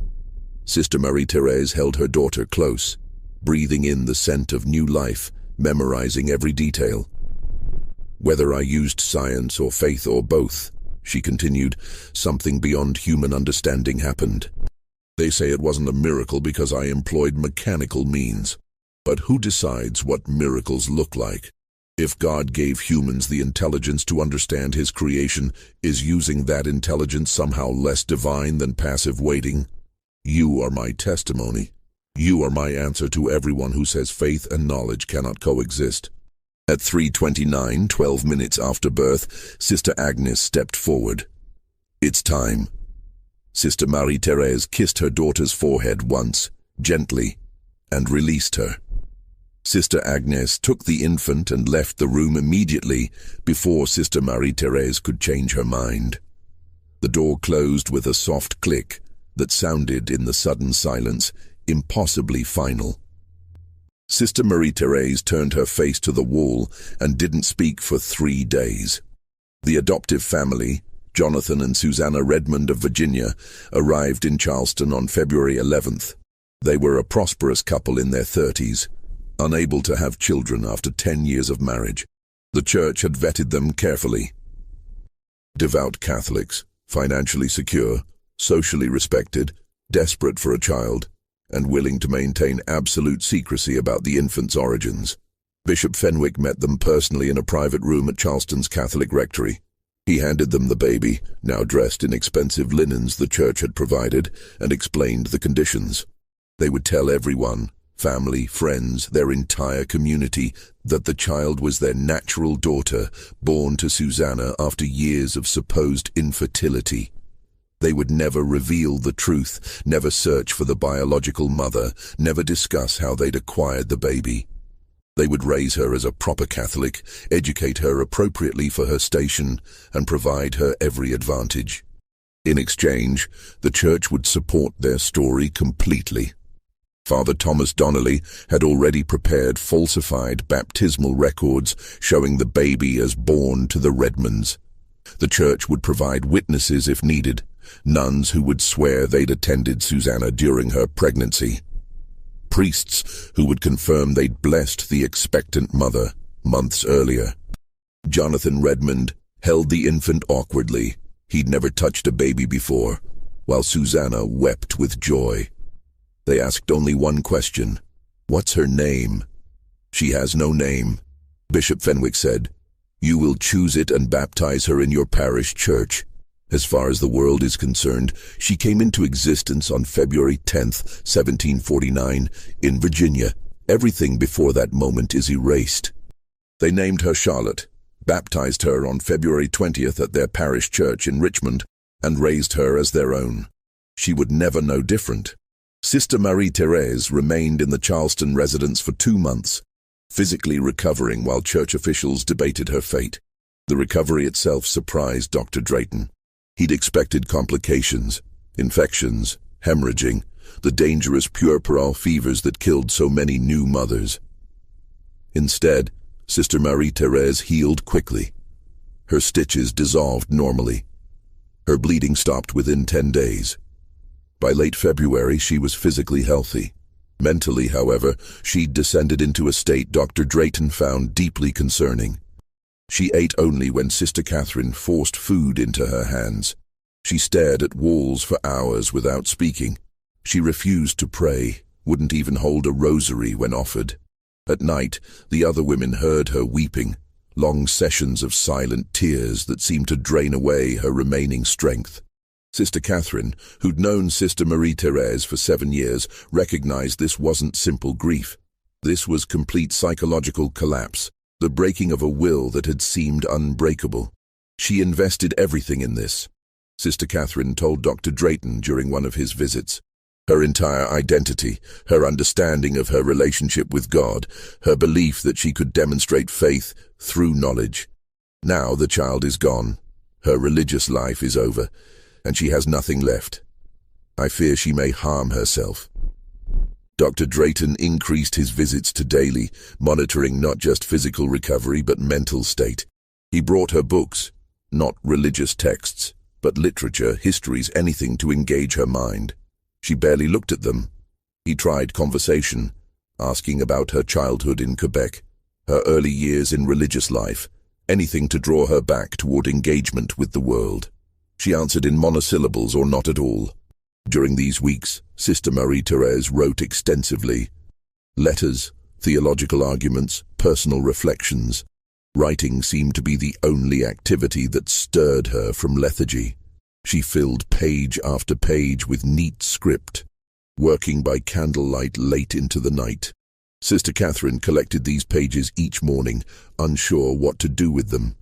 Sister Marie-Thérèse held her daughter close, breathing in the scent of new life, memorizing every detail. "Whether I used science or faith or both," she continued, "something beyond human understanding happened. They say it wasn't a miracle because I employed mechanical means. But who decides what miracles look like? If God gave humans the intelligence to understand his creation, is using that intelligence somehow less divine than passive waiting? You are my testimony. You are my answer to everyone who says faith and knowledge cannot coexist." At 3:29, 12 minutes after birth, Sister Agnes stepped forward. "It's time." Sister Marie-Thérèse kissed her daughter's forehead once, gently, and released her. Sister Agnes took the infant and left the room immediately before Sister Marie-Thérèse could change her mind. The door closed with a soft click that sounded in the sudden silence impossibly final. Sister Marie-Thérèse turned her face to the wall and didn't speak for 3 days. The adoptive family, Jonathan and Susanna Redmond of Virginia, arrived in Charleston on February 11th. They were a prosperous couple in their 30s, unable to have children after 10 years of marriage. The church had vetted them carefully. Devout Catholics, financially secure, socially respected, desperate for a child, and willing to maintain absolute secrecy about the infant's origins. Bishop Fenwick met them personally in a private room at Charleston's Catholic rectory. He handed them the baby, now dressed in expensive linens the church had provided, and explained the conditions. They would tell everyone, family, friends, their entire community, that the child was their natural daughter, born to Susanna after years of supposed infertility. They would never reveal the truth, never search for the biological mother, never discuss how they'd acquired the baby. They would raise her as a proper Catholic, educate her appropriately for her station, and provide her every advantage. In exchange, the church would support their story completely. Father Thomas Donnelly had already prepared falsified baptismal records showing the baby as born to the Redmonds. The church would provide witnesses if needed, nuns who would swear they'd attended Susanna during her pregnancy, priests who would confirm they'd blessed the expectant mother months earlier. Jonathan Redmond held the infant awkwardly. He'd never touched a baby before, while Susanna wept with joy. They asked only one question: "What's her name?" "She has no name," Bishop Fenwick said. "You will choose it and baptize her in your parish church. As far as the world is concerned, she came into existence on February 10th, 1749, in Virginia. Everything before that moment is erased." They named her Charlotte, baptized her on February 20th at their parish church in Richmond, and raised her as their own. She would never know different. Sister Marie-Thérèse remained in the Charleston residence for 2 months, physically recovering while church officials debated her fate. The recovery itself surprised Dr. Drayton. He'd expected complications, infections, hemorrhaging, the dangerous puerperal fevers that killed so many new mothers. Instead, Sister Marie-Thérèse healed quickly. Her stitches dissolved normally. Her bleeding stopped within 10 days. By late February, she was physically healthy. Mentally, however, she'd descended into a state Dr. Drayton found deeply concerning. She ate only when Sister Catherine forced food into her hands. She stared at walls for hours without speaking. She refused to pray, wouldn't even hold a rosary when offered. At night, the other women heard her weeping, long sessions of silent tears that seemed to drain away her remaining strength. Sister Catherine, who'd known Sister Marie-Thérèse for 7 years, recognized this wasn't simple grief. This was complete psychological collapse, the breaking of a will that had seemed unbreakable. She invested everything in this. Sister Catherine told Dr. Drayton during one of his visits. Her entire identity, her understanding of her relationship with God, her belief that she could demonstrate faith through knowledge. Now the child is gone. Her religious life is over, and she has nothing left. I fear she may harm herself. Dr. Drayton increased his visits to daily, monitoring not just physical recovery but mental state. He brought her books, not religious texts, But literature, histories, anything to engage her mind. She barely looked at them. He tried conversation, asking about her childhood in Quebec, her early years in religious life, anything to draw her back toward engagement with the world. She answered in monosyllables or not at all. During these weeks, Sister Marie-Thérèse wrote extensively. Letters, theological arguments, personal reflections. Writing seemed to be the only activity that stirred her from lethargy. She filled page after page with neat script, working by candlelight late into the night. Sister Catherine collected these pages each morning, unsure what to do with them.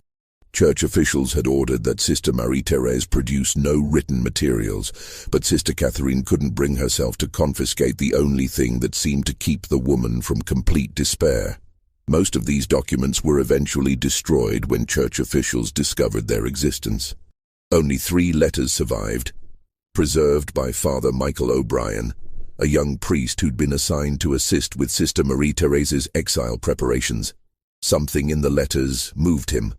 Church officials had ordered that Sister Marie-Thérèse produce no written materials, but Sister Catherine couldn't bring herself to confiscate the only thing that seemed to keep the woman from complete despair. Most of these documents were eventually destroyed when church officials discovered their existence. Only 3 letters survived, preserved by Father Michael O'Brien, a young priest who'd been assigned to assist with Sister Marie-Thérèse's exile preparations. Something in the letters moved him.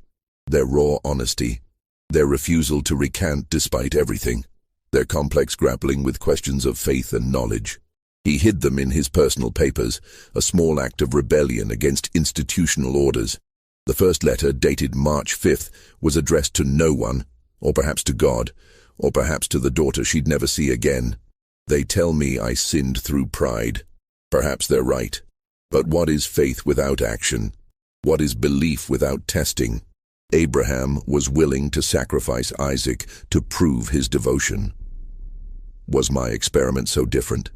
Their raw honesty, their refusal to recant despite everything, their complex grappling with questions of faith and knowledge. He hid them in his personal papers, a small act of rebellion against institutional orders. The first letter, dated March 5th, was addressed to no one, or perhaps to God, or perhaps to the daughter she'd never see again. They tell me I sinned through pride. Perhaps they're right. But what is faith without action? What is belief without testing? Abraham was willing to sacrifice Isaac to prove his devotion. Was my experiment so different?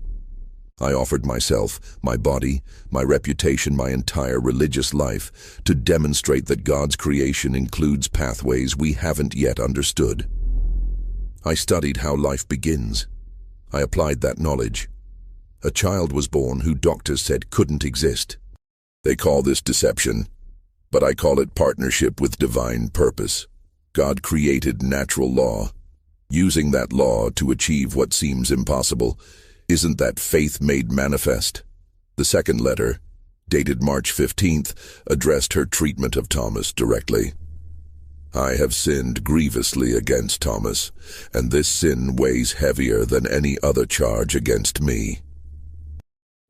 I offered myself, my body, my reputation, my entire religious life to demonstrate that God's creation includes pathways we haven't yet understood. I studied how life begins. I applied that knowledge. A child was born who doctors said couldn't exist. They call this deception, but I call it partnership with divine purpose. God created natural law. Using that law to achieve what seems impossible, isn't that faith made manifest? The second letter, dated March 15th, addressed her treatment of Thomas directly. I have sinned grievously against Thomas, and this sin weighs heavier than any other charge against me.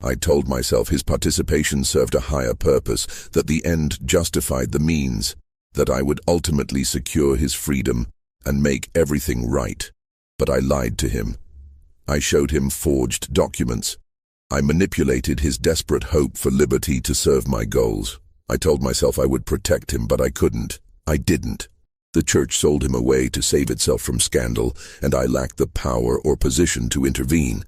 I told myself his participation served a higher purpose, that the end justified the means, that I would ultimately secure his freedom and make everything right. But I lied to him. I showed him forged documents. I manipulated his desperate hope for liberty to serve my goals. I told myself I would protect him, but I couldn't. I didn't. The church sold him away to save itself from scandal, and I lacked the power or position to intervene.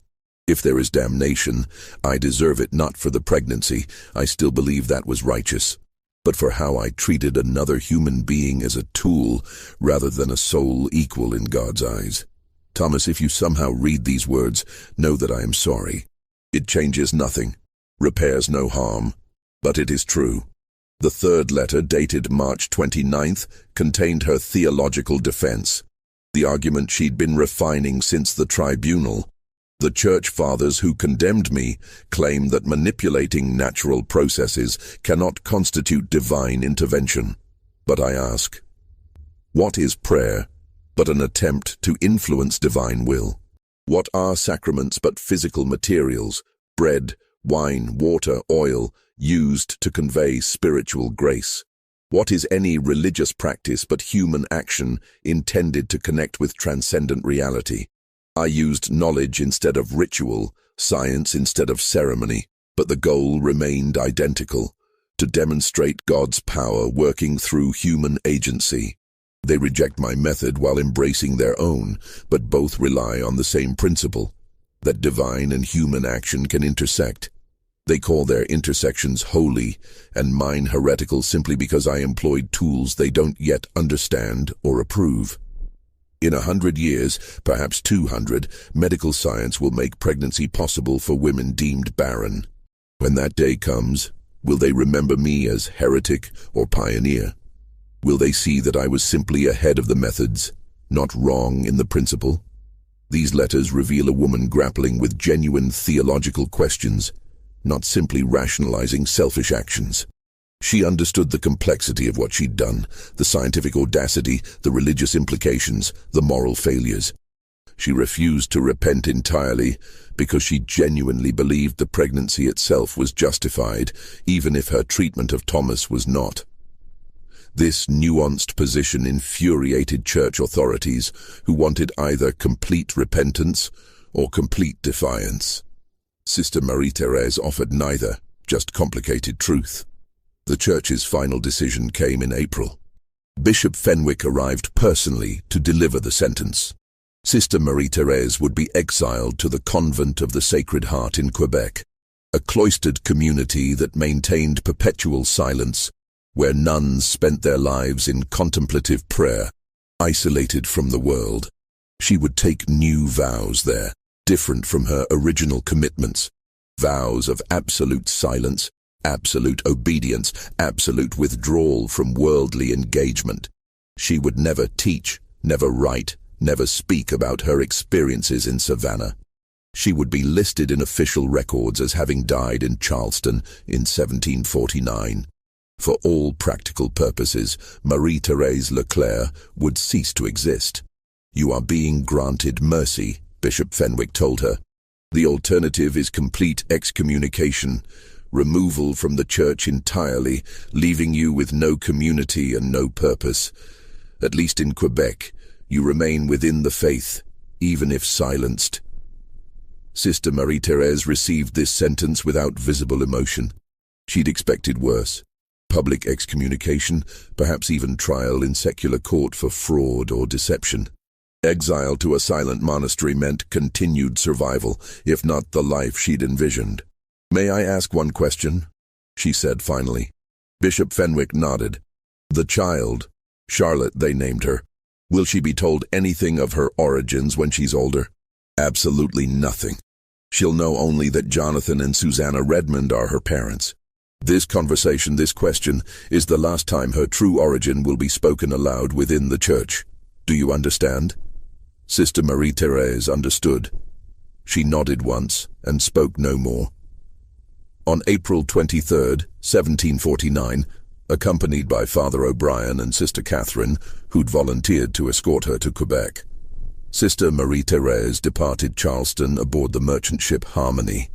If there is damnation, I deserve it not for the pregnancy. I still believe that was righteous, but for how I treated another human being as a tool rather than a soul equal in God's eyes. Thomas, if you somehow read these words, know that I am sorry. It changes nothing, repairs no harm, but it is true. The third letter, dated March 29th, contained her theological defense, the argument she'd been refining since the tribunal. The church fathers who condemned me claim that manipulating natural processes cannot constitute divine intervention. But I ask, what is prayer but an attempt to influence divine will? What are sacraments but physical materials, bread, wine, water, oil, used to convey spiritual grace? What is any religious practice but human action intended to connect with transcendent reality? I used knowledge instead of ritual, science instead of ceremony, but the goal remained identical, to demonstrate God's power working through human agency. They reject my method while embracing their own, but both rely on the same principle, that divine and human action can intersect. They call their intersections holy and mine heretical simply because I employed tools they don't yet understand or approve. In 100 years, perhaps 200, medical science will make pregnancy possible for women deemed barren. When that day comes, will they remember me as heretic or pioneer? Will they see that I was simply ahead of the methods, not wrong in the principle? These letters reveal a woman grappling with genuine theological questions, not simply rationalizing selfish actions. She understood the complexity of what she'd done, the scientific audacity, the religious implications, the moral failures. She refused to repent entirely because she genuinely believed the pregnancy itself was justified, even if her treatment of Thomas was not. This nuanced position infuriated church authorities, who wanted either complete repentance or complete defiance. Sister Marie-Thérèse offered neither, just complicated truth. The church's final decision came in April. Bishop Fenwick arrived personally to deliver the sentence. Sister Marie-Thérèse would be exiled to the Convent of the Sacred Heart in Quebec, a cloistered community that maintained perpetual silence, where nuns spent their lives in contemplative prayer, isolated from the world. She would take new vows there, different from her original commitments, vows of absolute silence, absolute obedience, absolute withdrawal from worldly engagement. She would never teach, never write, never speak about her experiences in Savannah. She would be listed in official records as having died in Charleston in 1749. For all practical purposes, Marie-Thérèse Leclerc would cease to exist. "You are being granted mercy," Bishop Fenwick told her. "The alternative is complete excommunication, removal from the church entirely, leaving you with no community and no purpose. At least in Quebec, you remain within the faith, even if silenced." Sister Marie-Thérèse received this sentence without visible emotion. She'd expected worse. Public excommunication, perhaps even trial in secular court for fraud or deception. Exile to a silent monastery meant continued survival, if not the life she'd envisioned. "May I ask one question?" she said finally. Bishop Fenwick nodded. "The child, Charlotte they named her, will she be told anything of her origins when she's older?" "Absolutely nothing. She'll know only that Jonathan and Susanna Redmond are her parents. This conversation, this question, is the last time her true origin will be spoken aloud within the church. Do you understand?" Sister Marie-Thérèse understood. She nodded once and spoke no more. On April 23, 1749, accompanied by Father O'Brien and Sister Catherine, who'd volunteered to escort her to Quebec, Sister Marie-Thérèse departed Charleston aboard the merchant ship Harmony.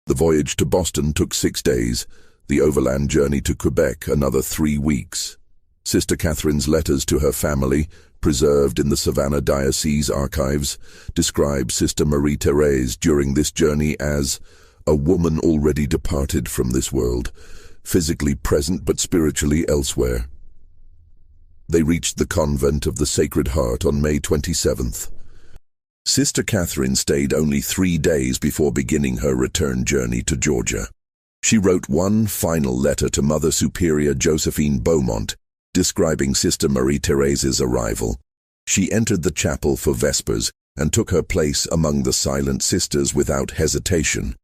The voyage to Boston took 6 days, the overland journey to Quebec another 3 weeks. Sister Catherine's letters to her family, preserved in the Savannah Diocese archives, describe Sister Marie-Thérèse during this journey as a woman already departed from this world, physically present but spiritually elsewhere. They reached the Convent of the Sacred Heart on May 27th. Sister Catherine stayed only 3 days before beginning her return journey to Georgia. She wrote one final letter to Mother Superior Josephine Beaumont, describing Sister Marie-Thérèse's arrival. She entered the chapel for Vespers and took her place among the silent sisters without hesitation.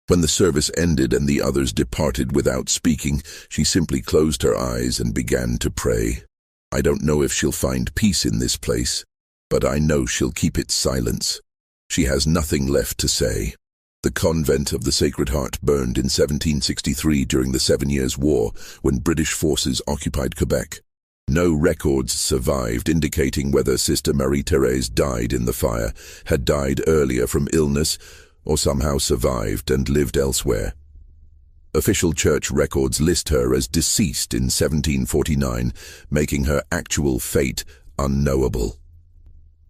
When the service ended and the others departed without speaking, she simply closed her eyes and began to pray. "I don't know if she'll find peace in this place, but I know she'll keep its silence. She has nothing left to say." The Convent of the Sacred Heart burned in 1763 during the 7 Years' War, when British forces occupied Quebec. No records survived indicating whether Sister Marie-Thérèse died in the fire, had died earlier from illness, or somehow survived and lived elsewhere. Official church records list her as deceased in 1749, making her actual fate unknowable.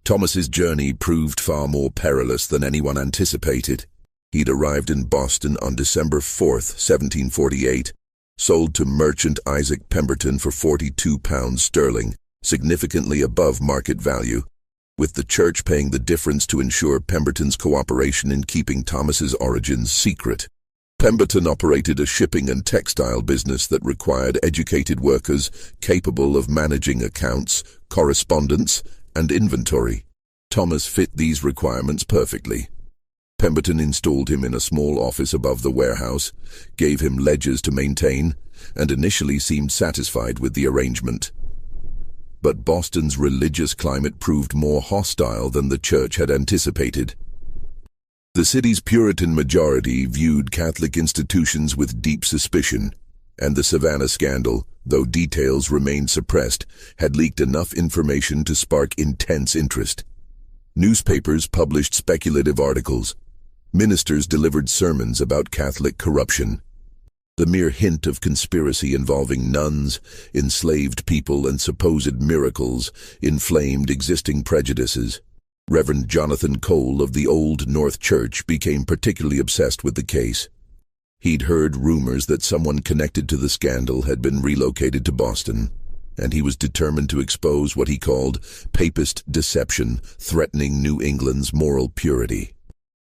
Thomas's journey proved far more perilous than anyone anticipated. He'd arrived in Boston on December 4th, 1748, sold to merchant Isaac Pemberton for £42, significantly above market value, with the church paying the difference to ensure Pemberton's cooperation in keeping Thomas's origins secret. Pemberton operated a shipping and textile business that required educated workers capable of managing accounts, correspondence, and inventory. Thomas fit these requirements perfectly. Pemberton installed him in a small office above the warehouse, gave him ledgers to maintain, and initially seemed satisfied with the arrangement. But Boston's religious climate proved more hostile than the church had anticipated. The city's Puritan majority viewed Catholic institutions with deep suspicion. And the Savannah scandal, though details remained suppressed, had leaked enough information to spark intense interest. Newspapers published speculative articles. Ministers delivered sermons about Catholic corruption. The mere hint of conspiracy involving nuns, enslaved people, and supposed miracles inflamed existing prejudices. Reverend Jonathan Cole of the Old North Church became particularly obsessed with the case. He'd heard rumors that someone connected to the scandal had been relocated to Boston, and he was determined to expose what he called papist deception, threatening New England's moral purity.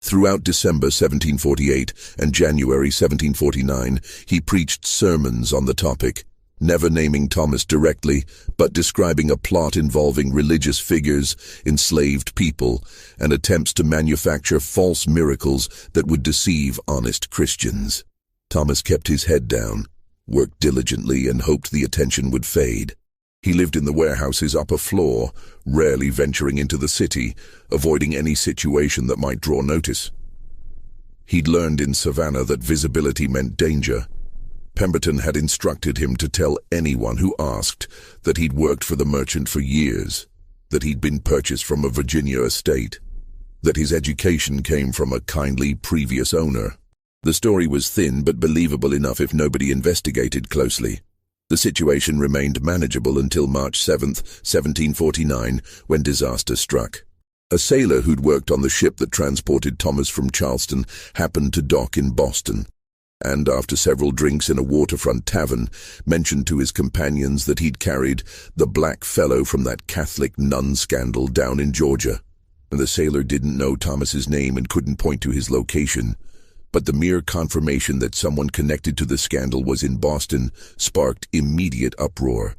Throughout December 1748 and January 1749, he preached sermons on the topic, never naming Thomas directly, but describing a plot involving religious figures, enslaved people, and attempts to manufacture false miracles that would deceive honest Christians. Thomas kept his head down, worked diligently, and hoped the attention would fade. He lived in the warehouse's upper floor, rarely venturing into the city, avoiding any situation that might draw notice. He'd learned in Savannah that visibility meant danger. Pemberton had instructed him to tell anyone who asked that he'd worked for the merchant for years, that he'd been purchased from a Virginia estate, that his education came from a kindly previous owner. The story was thin but believable enough if nobody investigated closely. The situation remained manageable until March 7, 1749, when disaster struck. A sailor who'd worked on the ship that transported Thomas from Charleston happened to dock in Boston, and after several drinks in a waterfront tavern, mentioned to his companions that he'd carried the black fellow from that Catholic nun scandal down in Georgia. And the sailor didn't know Thomas's name and couldn't point to his location, but the mere confirmation that someone connected to the scandal was in Boston sparked immediate uproar.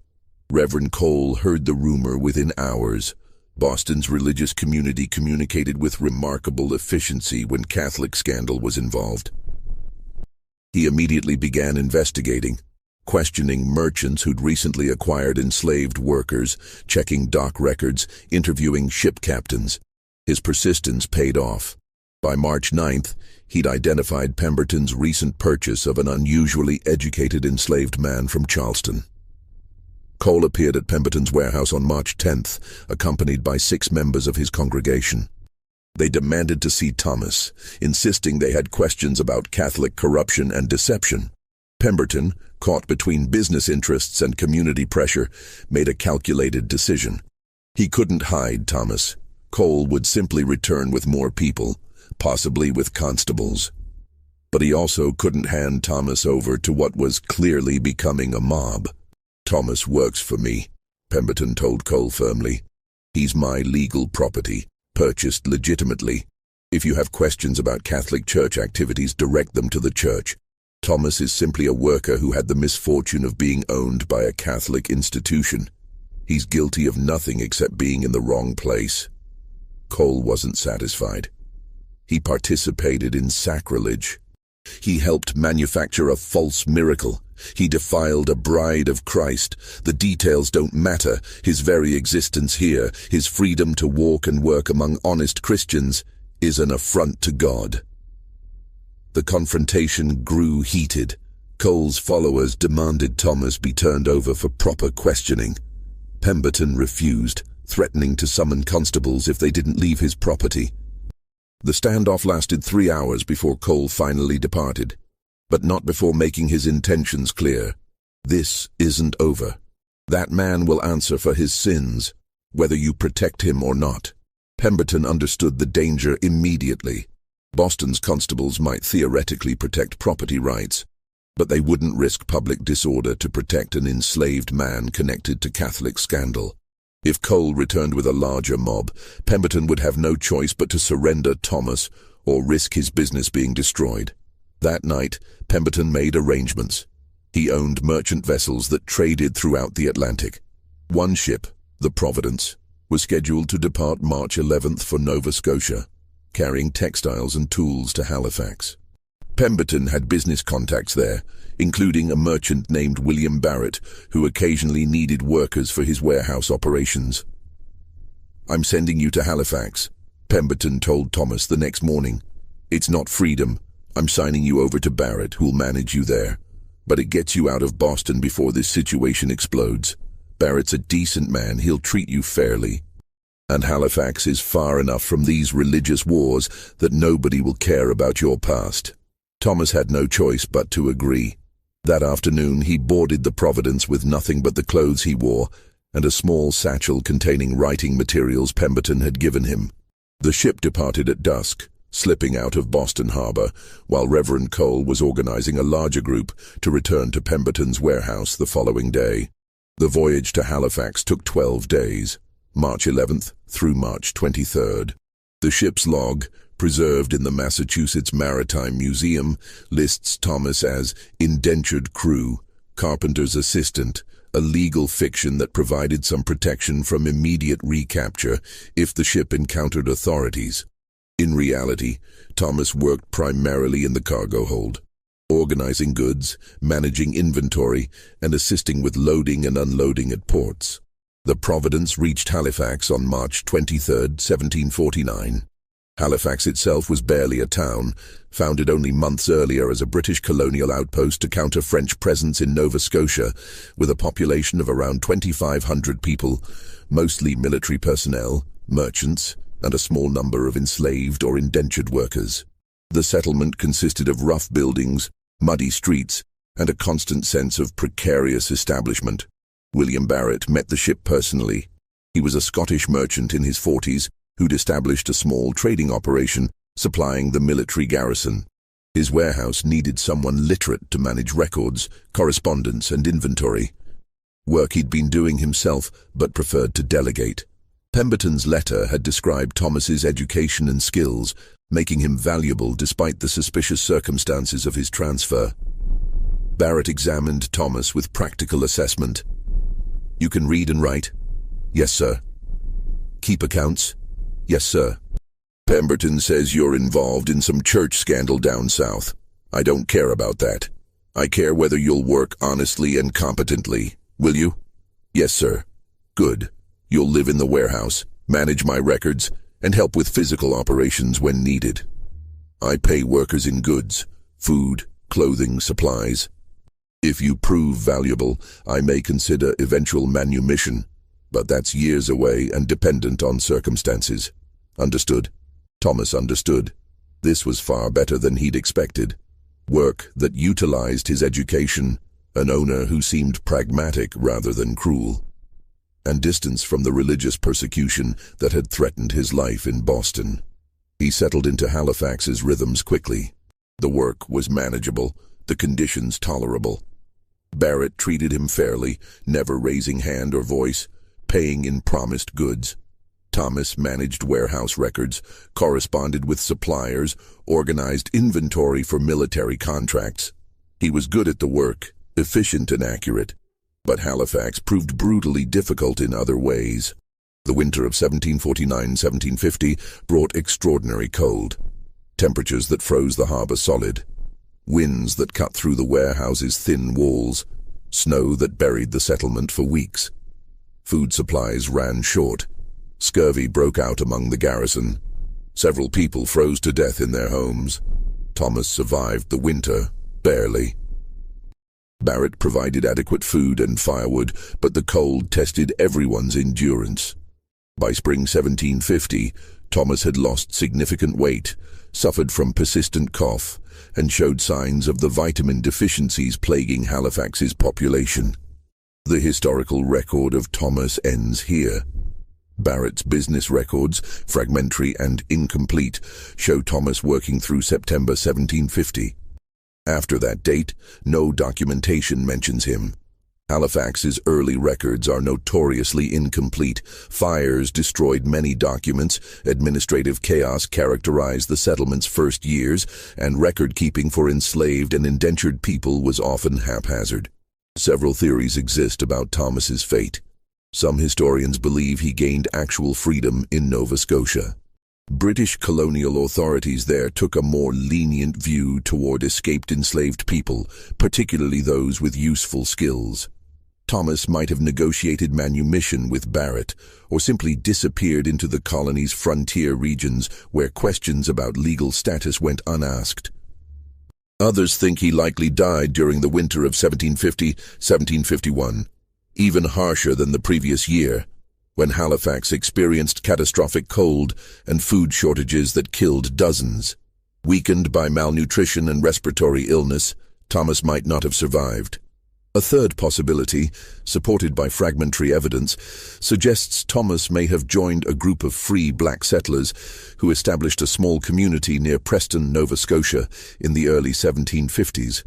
Reverend Cole heard the rumor within hours. Boston's religious community communicated with remarkable efficiency when Catholic scandal was involved. He immediately began investigating, questioning merchants who'd recently acquired enslaved workers, checking dock records, interviewing ship captains. His persistence paid off. By March 9th, he'd identified Pemberton's recent purchase of an unusually educated enslaved man from Charleston. Cole appeared at Pemberton's warehouse on March 10th, accompanied by 6 members of his congregation. They demanded to see Thomas, insisting they had questions about Catholic corruption and deception. Pemberton, caught between business interests and community pressure, made a calculated decision. He couldn't hide Thomas. Cole would simply return with more people, possibly with constables. But he also couldn't hand Thomas over to what was clearly becoming a mob. "Thomas works for me," Pemberton told Cole firmly. "He's my legal property, purchased legitimately. If you have questions about Catholic Church activities, direct them to the church. Thomas is simply a worker who had the misfortune of being owned by a Catholic institution. He's guilty of nothing except being in the wrong place." Cole wasn't satisfied. He participated in sacrilege. He helped manufacture a false miracle. He defiled a bride of Christ. The details don't matter. His very existence here, his freedom to walk and work among honest Christians, is an affront to God. The confrontation grew heated. Cole's followers demanded Thomas be turned over for proper questioning. Pemberton refused, threatening to summon constables if they didn't leave his property. The standoff lasted 3 hours before Cole finally departed, but not before making his intentions clear. This isn't over. That man will answer for his sins, whether you protect him or not. Pemberton understood the danger immediately. Boston's constables might theoretically protect property rights, but they wouldn't risk public disorder to protect an enslaved man connected to Catholic scandal. If Cole returned with a larger mob, Pemberton would have no choice but to surrender Thomas or risk his business being destroyed. That night, Pemberton made arrangements. He owned merchant vessels that traded throughout the Atlantic. One ship, the Providence, was scheduled to depart March 11th for Nova Scotia, carrying textiles and tools to Halifax. Pemberton had business contacts there, including a merchant named William Barrett, who occasionally needed workers for his warehouse operations. "I'm sending you to Halifax," Pemberton told Thomas the next morning. "It's not freedom. I'm signing you over to Barrett, who'll manage you there. But it gets you out of Boston before this situation explodes. Barrett's a decent man, he'll treat you fairly. And Halifax is far enough from these religious wars that nobody will care about your past. Thomas had no choice but to agree. That afternoon he boarded the Providence with nothing but the clothes he wore and a small satchel containing writing materials Pemberton had given him. The ship departed at dusk, slipping out of Boston Harbor, while Reverend Cole was organizing a larger group to return to Pemberton's warehouse the following day. The voyage to Halifax took 12 days, March 11th through March 23rd. The ship's log, preserved in the Massachusetts Maritime Museum, lists Thomas as indentured crew, carpenter's assistant, a legal fiction that provided some protection from immediate recapture if the ship encountered authorities. In reality, Thomas worked primarily in the cargo hold, organizing goods, managing inventory, and assisting with loading and unloading at ports. The Providence reached Halifax on March 23, 1749. Halifax itself was barely a town, founded only months earlier as a British colonial outpost to counter French presence in Nova Scotia, with a population of around 2,500 people, mostly military personnel, merchants, and a small number of enslaved or indentured workers. The settlement consisted of rough buildings, muddy streets, and a constant sense of precarious establishment. William Barrett met the ship personally. He was a Scottish merchant in his 40s who'd established a small trading operation supplying the military garrison. His warehouse needed someone literate to manage records, correspondence, and inventory. Work he'd been doing himself but preferred to delegate. Pemberton's letter had described Thomas's education and skills, making him valuable despite the suspicious circumstances of his transfer. Barrett examined Thomas with practical assessment. "You can read and write?" "Yes, sir." "Keep accounts?" "Yes, sir." "Pemberton says you're involved in some church scandal down south. I don't care about that. I care whether you'll work honestly and competently. Will you?" "Yes, sir." "Good. You'll live in the warehouse, manage my records, and help with physical operations when needed. I pay workers in goods, food, clothing, supplies. If you prove valuable, I may consider eventual manumission, but that's years away and dependent on circumstances. Understood?" Thomas understood. This was far better than he'd expected. Work that utilized his education, an owner who seemed pragmatic rather than cruel, and distance from the religious persecution that had threatened his life in Boston. He settled into Halifax's rhythms quickly. The work was manageable, the conditions tolerable. Barrett treated him fairly, never raising hand or voice, paying in promised goods. Thomas managed warehouse records, corresponded with suppliers, organized inventory for military contracts. He was good at the work, efficient and accurate. But Halifax proved brutally difficult in other ways. The winter of 1749-1750 brought extraordinary cold, temperatures that froze the harbor solid, winds that cut through the warehouse's thin walls, snow that buried the settlement for weeks. Food supplies ran short. Scurvy broke out among the garrison. Several people froze to death in their homes. Thomas survived the winter, barely. Barrett provided adequate food and firewood, but the cold tested everyone's endurance. By spring 1750, Thomas had lost significant weight, suffered from persistent cough, and showed signs of the vitamin deficiencies plaguing Halifax's population. The historical record of Thomas ends here. Barrett's business records, fragmentary and incomplete, show Thomas working through September 1750. After that date, no documentation mentions him. Halifax's early records are notoriously incomplete. Fires destroyed many documents, administrative chaos characterized the settlement's first years, and record-keeping for enslaved and indentured people was often haphazard. Several theories exist about Thomas's fate. Some historians believe he gained actual freedom in Nova Scotia. British colonial authorities there took a more lenient view toward escaped enslaved people, particularly those with useful skills. Thomas might have negotiated manumission with Barrett, or simply disappeared into the colony's frontier regions where questions about legal status went unasked. Others think he likely died during the winter of 1750-1751, even harsher than the previous year, when Halifax experienced catastrophic cold and food shortages that killed dozens. Weakened by malnutrition and respiratory illness, Thomas might not have survived. A third possibility, supported by fragmentary evidence, suggests Thomas may have joined a group of free black settlers who established a small community near Preston, Nova Scotia, in the early 1750s.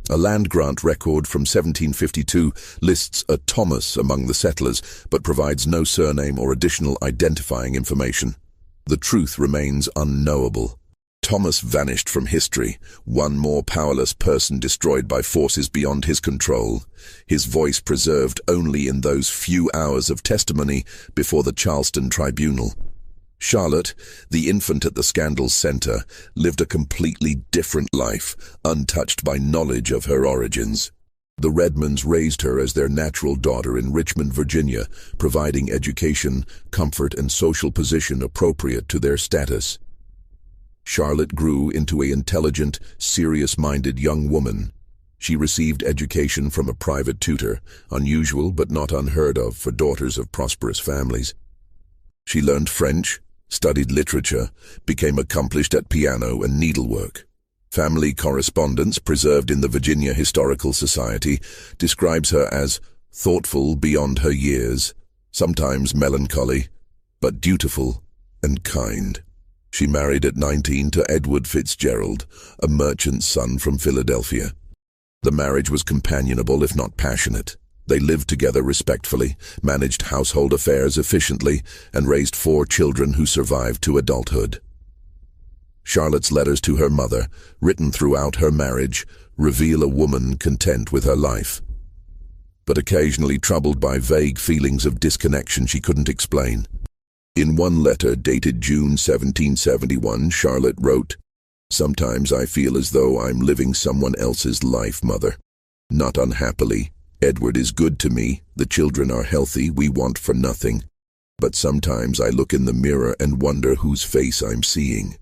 A land grant record from 1752 lists a Thomas among the settlers, but provides no surname or additional identifying information. The truth remains unknowable. Thomas vanished from history, one more powerless person destroyed by forces beyond his control, his voice preserved only in those few hours of testimony before the Charleston tribunal. Charlotte, the infant at the scandal's center, lived a completely different life, untouched by knowledge of her origins. The Redmonds raised her as their natural daughter in Richmond, Virginia, providing education, comfort, and social position appropriate to their status. Charlotte grew into an intelligent, serious-minded young woman. She received education from a private tutor, unusual but not unheard of for daughters of prosperous families. She learned French, studied literature, became accomplished at piano and needlework. Family correspondence preserved in the Virginia Historical Society describes her as thoughtful beyond her years, sometimes melancholy, but dutiful and kind. She married at 19 to Edward Fitzgerald, a merchant's son from Philadelphia. The marriage was companionable if not passionate. They lived together respectfully, managed household affairs efficiently, and raised 4 children who survived to adulthood. Charlotte's letters to her mother, written throughout her marriage, reveal a woman content with her life, but occasionally troubled by vague feelings of disconnection she couldn't explain. In one letter dated June 1771, Charlotte wrote, "Sometimes I feel as though I'm living someone else's life, Mother. Not unhappily. Edward is good to me, the children are healthy, we want for nothing. But sometimes I look in the mirror and wonder whose face I'm seeing.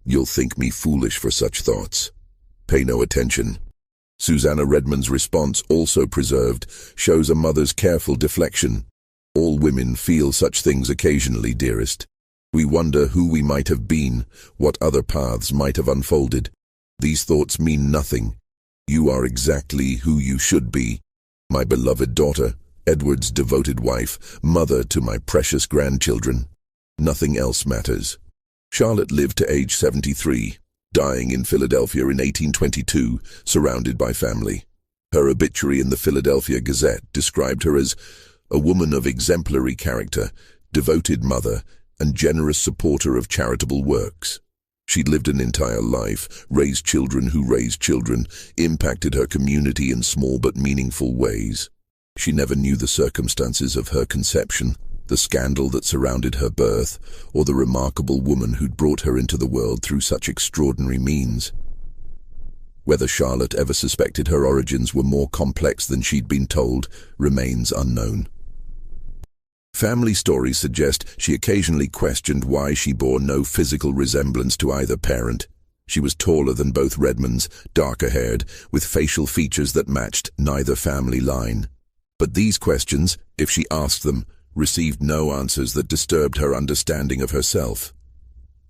You'll think me foolish for such thoughts. Pay no attention." Susanna Redmond's response, also preserved, shows a mother's careful deflection. "All women feel such things occasionally, dearest. We wonder who we might have been, what other paths might have unfolded. These thoughts mean nothing. You are exactly who you should be. My beloved daughter, Edward's devoted wife, mother to my precious grandchildren. Nothing else matters." Charlotte lived to age 73, dying in Philadelphia in 1822, surrounded by family. Her obituary in the Philadelphia Gazette described her as a woman of exemplary character, devoted mother, and generous supporter of charitable works. She'd lived an entire life, raised children who raised children, impacted her community in small but meaningful ways. She never knew the circumstances of her conception, the scandal that surrounded her birth, or the remarkable woman who'd brought her into the world through such extraordinary means. Whether Charlotte ever suspected her origins were more complex than she'd been told remains unknown. Family stories suggest she occasionally questioned why she bore no physical resemblance to either parent. She was taller than both Redmonds, darker-haired, with facial features that matched neither family line. But these questions, if she asked them, received no answers that disturbed her understanding of herself.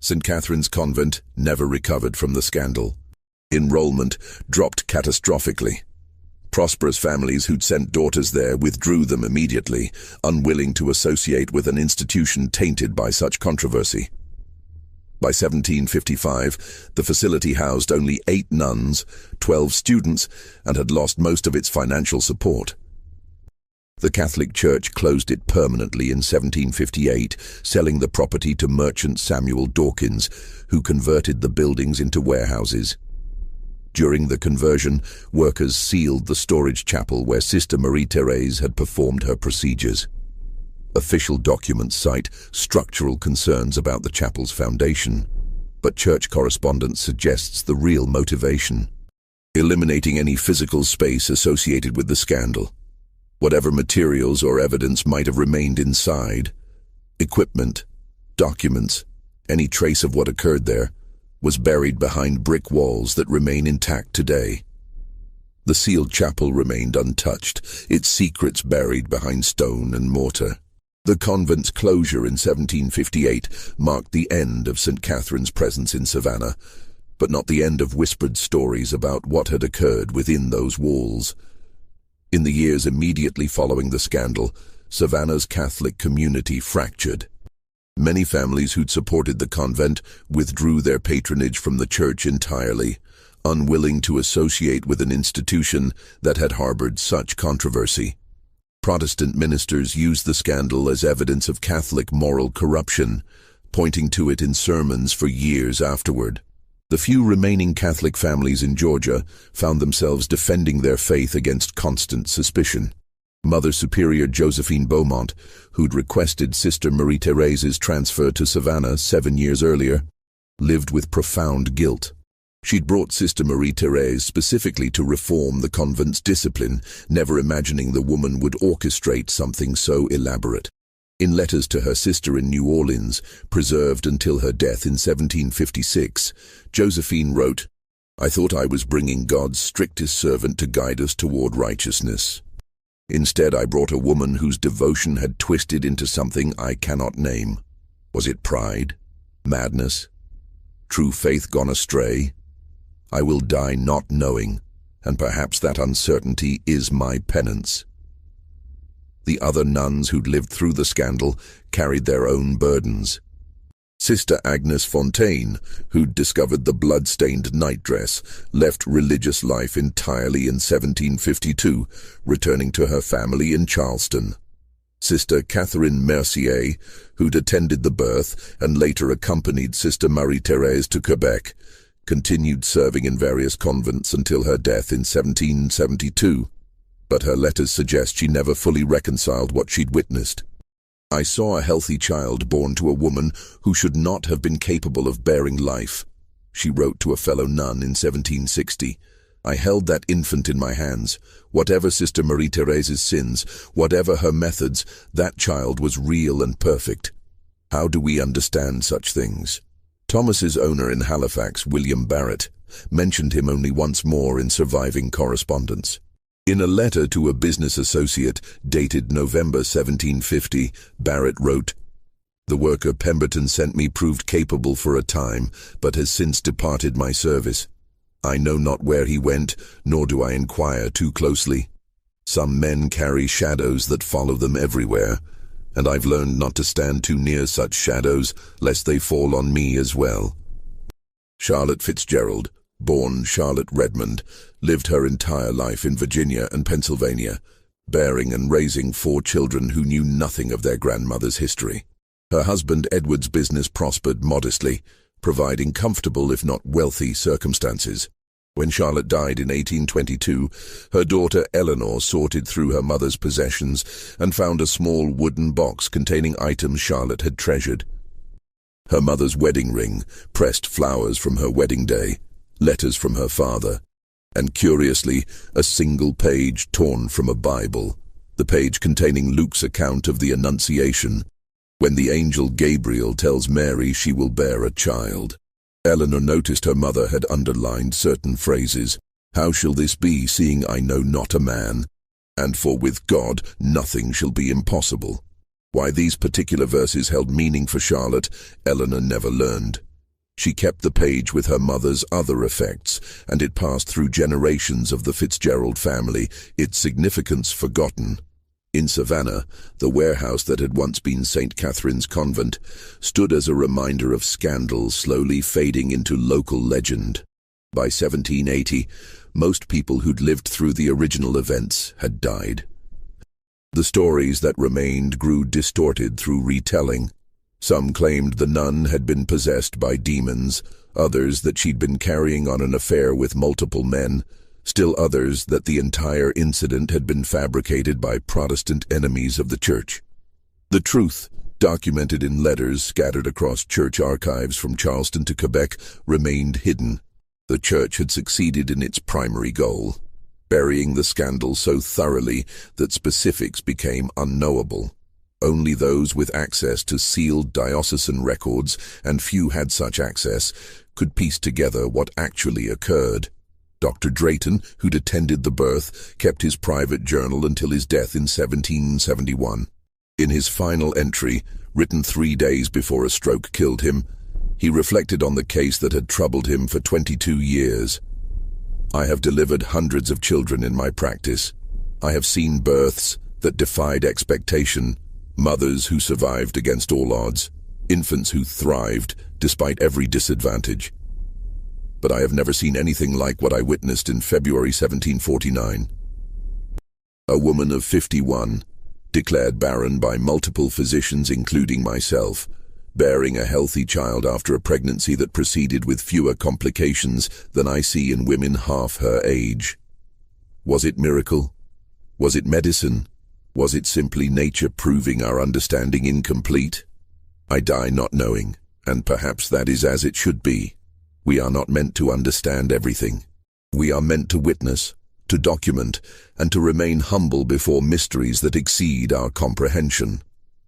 St. Catherine's Convent never recovered from the scandal. Enrollment dropped catastrophically. Prosperous families who'd sent daughters there withdrew them immediately, unwilling to associate with an institution tainted by such controversy. By 1755, the facility housed only 8 nuns, 12 students, and had lost most of its financial support. The Catholic Church closed it permanently in 1758, selling the property to merchant Samuel Dawkins, who converted the buildings into warehouses. During the conversion, workers sealed the storage chapel where Sister Marie-Thérèse had performed her procedures. Official documents cite structural concerns about the chapel's foundation, but church correspondence suggests the real motivation: eliminating any physical space associated with the scandal. Whatever materials or evidence might have remained inside, equipment, documents, any trace of what occurred there, was buried behind brick walls that remain intact today. The sealed chapel remained untouched, its secrets buried behind stone and mortar. The convent's closure in 1758 marked the end of St. Catherine's presence in Savannah, but not the end of whispered stories about what had occurred within those walls. In the years immediately following the scandal, Savannah's Catholic community fractured. Many families who'd supported the convent withdrew their patronage from the church entirely, unwilling to associate with an institution that had harbored such controversy. Protestant ministers used the scandal as evidence of Catholic moral corruption, pointing to it in sermons for years afterward. The few remaining Catholic families in Georgia found themselves defending their faith against constant suspicion. Mother Superior Josephine Beaumont, who'd requested Sister Marie-Thérèse's transfer to Savannah 7 years earlier, lived with profound guilt. She'd brought Sister Marie-Thérèse specifically to reform the convent's discipline, never imagining the woman would orchestrate something so elaborate. In letters to her sister in New Orleans, preserved until her death in 1756, Josephine wrote, "I thought I was bringing God's strictest servant to guide us toward righteousness. Instead, I brought a woman whose devotion had twisted into something I cannot name. Was it pride? Madness? True faith gone astray? I will die not knowing, and perhaps that uncertainty is my penance." The other nuns who'd lived through the scandal carried their own burdens. Sister Agnes Fontaine, who'd discovered the blood-stained nightdress, left religious life entirely in 1752, returning to her family in Charleston. Sister Catherine Mercier, who'd attended the birth and later accompanied Sister Marie-Thérèse to Quebec, continued serving in various convents until her death in 1772, but her letters suggest she never fully reconciled what she'd witnessed. "I saw a healthy child born to a woman who should not have been capable of bearing life," she wrote to a fellow nun in 1760. "I held that infant in my hands. Whatever Sister Marie-Thérèse's sins, whatever her methods, that child was real and perfect. How do we understand such things?" Thomas's owner in Halifax, William Barrett, mentioned him only once more in surviving correspondence. In a letter to a business associate dated November 1750, Barrett wrote, "The worker Pemberton sent me proved capable for a time, but has since departed my service. I know not where he went, nor do I inquire too closely. Some men carry shadows that follow them everywhere, and I've learned not to stand too near such shadows, lest they fall on me as well." Charlotte Fitzgerald, born Charlotte Redmond, lived her entire life in Virginia and Pennsylvania, bearing and raising 4 children who knew nothing of their grandmother's history. Her husband Edward's business prospered modestly, providing comfortable if not wealthy circumstances. When Charlotte died in 1822, her daughter Eleanor sorted through her mother's possessions and found a small wooden box containing items Charlotte had treasured. Her mother's wedding ring, pressed flowers from her wedding day, letters from her father, and curiously, a single page torn from a Bible, the page containing Luke's account of the Annunciation, when the angel Gabriel tells Mary she will bear a child. Eleanor noticed her mother had underlined certain phrases. "How shall this be, seeing I know not a man? And for with God nothing shall be impossible." Why these particular verses held meaning for Charlotte, Eleanor never learned. She kept the page with her mother's other effects, and it passed through generations of the Fitzgerald family, its significance forgotten. In Savannah, the warehouse that had once been St. Catherine's Convent stood as a reminder of scandals slowly fading into local legend. By 1780, most people who'd lived through the original events had died. The stories that remained grew distorted through retelling. Some claimed the nun had been possessed by demons, others that she'd been carrying on an affair with multiple men, still others that the entire incident had been fabricated by Protestant enemies of the church. The truth, documented in letters scattered across church archives from Charleston to Quebec, remained hidden. The church had succeeded in its primary goal, burying the scandal so thoroughly that specifics became unknowable. Only those with access to sealed diocesan records, and few had such access, could piece together what actually occurred. Dr. Drayton, who'd attended the birth, kept his private journal until his death in 1771. In his final entry, written 3 days before a stroke killed him, he reflected on the case that had troubled him for 22 years. "I have delivered hundreds of children in my practice. I have seen births that defied expectation, mothers who survived against all odds, infants who thrived despite every disadvantage. But I have never seen anything like what I witnessed in February 1749. A woman of 51, declared barren by multiple physicians including myself, bearing a healthy child after a pregnancy that proceeded with fewer complications than I see in women half her age. Was it miracle? Was it medicine? Was it simply nature proving our understanding incomplete? I die not knowing, and perhaps that is as it should be. We are not meant to understand everything. We are meant to witness, to document, and to remain humble before mysteries that exceed our comprehension.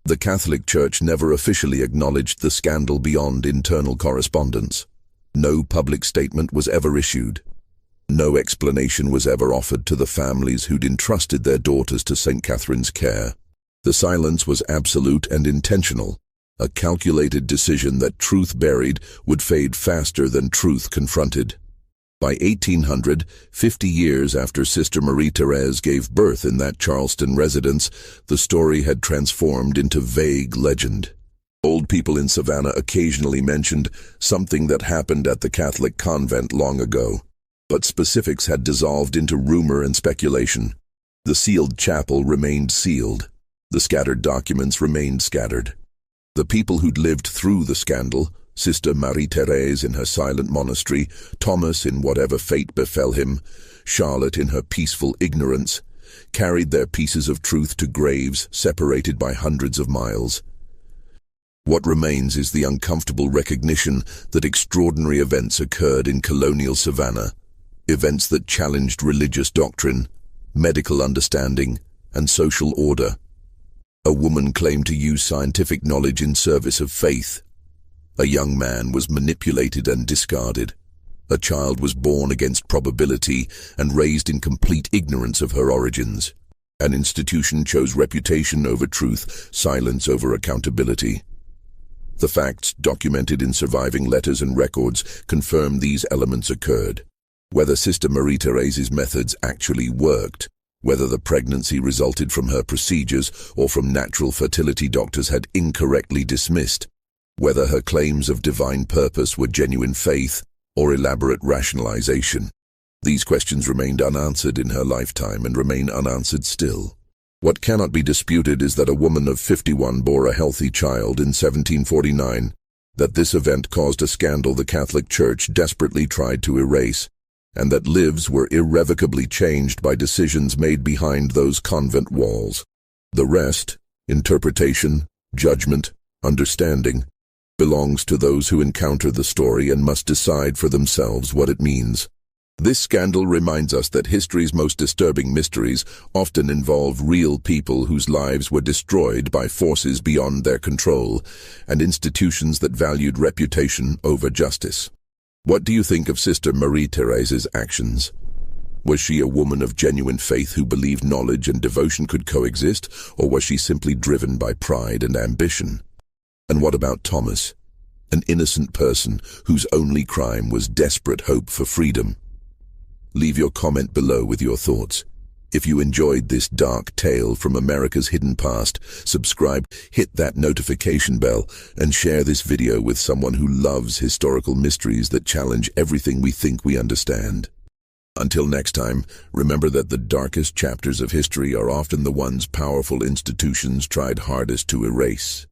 The Catholic Church never officially acknowledged the scandal beyond internal correspondence. No public statement was ever issued. No explanation was ever offered to the families who'd entrusted their daughters to St. Catherine's care. The silence was absolute and intentional, a calculated decision that truth buried would fade faster than truth confronted. By 1800, 50 years after Sister Marie-Thérèse gave birth in that Charleston residence, the story had transformed into vague legend. Old people in Savannah occasionally mentioned something that happened at the Catholic convent long ago, but specifics had dissolved into rumor and speculation. The sealed chapel remained sealed. The scattered documents remained scattered. The people who'd lived through the scandal, Sister Marie-Thérèse in her silent monastery, Thomas in whatever fate befell him, Charlotte in her peaceful ignorance, carried their pieces of truth to graves separated by hundreds of miles. What remains is the uncomfortable recognition that extraordinary events occurred in colonial Savannah, events that challenged religious doctrine, medical understanding, and social order. A woman claimed to use scientific knowledge in service of faith. A young man was manipulated and discarded. A child was born against probability and raised in complete ignorance of her origins. An institution chose reputation over truth, silence over accountability. The facts documented in surviving letters and records confirm these elements occurred. Whether Sister Marie-Thérèse's methods actually worked, whether the pregnancy resulted from her procedures or from natural fertility doctors had incorrectly dismissed, whether her claims of divine purpose were genuine faith or elaborate rationalization. These questions remained unanswered in her lifetime and remain unanswered still. What cannot be disputed is that a woman of 51 bore a healthy child in 1749, that this event caused a scandal the Catholic Church desperately tried to erase, and that lives were irrevocably changed by decisions made behind those convent walls. The rest, interpretation, judgment, understanding, belongs to those who encounter the story and must decide for themselves what it means. This scandal reminds us that history's most disturbing mysteries often involve real people whose lives were destroyed by forces beyond their control, and institutions that valued reputation over justice. What do you think of Sister Marie-Thérèse's actions? Was she a woman of genuine faith who believed knowledge and devotion could coexist, or was she simply driven by pride and ambition? And what about Thomas, an innocent person whose only crime was desperate hope for freedom? Leave your comment below with your thoughts. If you enjoyed this dark tale from America's hidden past, subscribe, hit that notification bell, and share this video with someone who loves historical mysteries that challenge everything we think we understand. Until next time, remember that the darkest chapters of history are often the ones powerful institutions tried hardest to erase.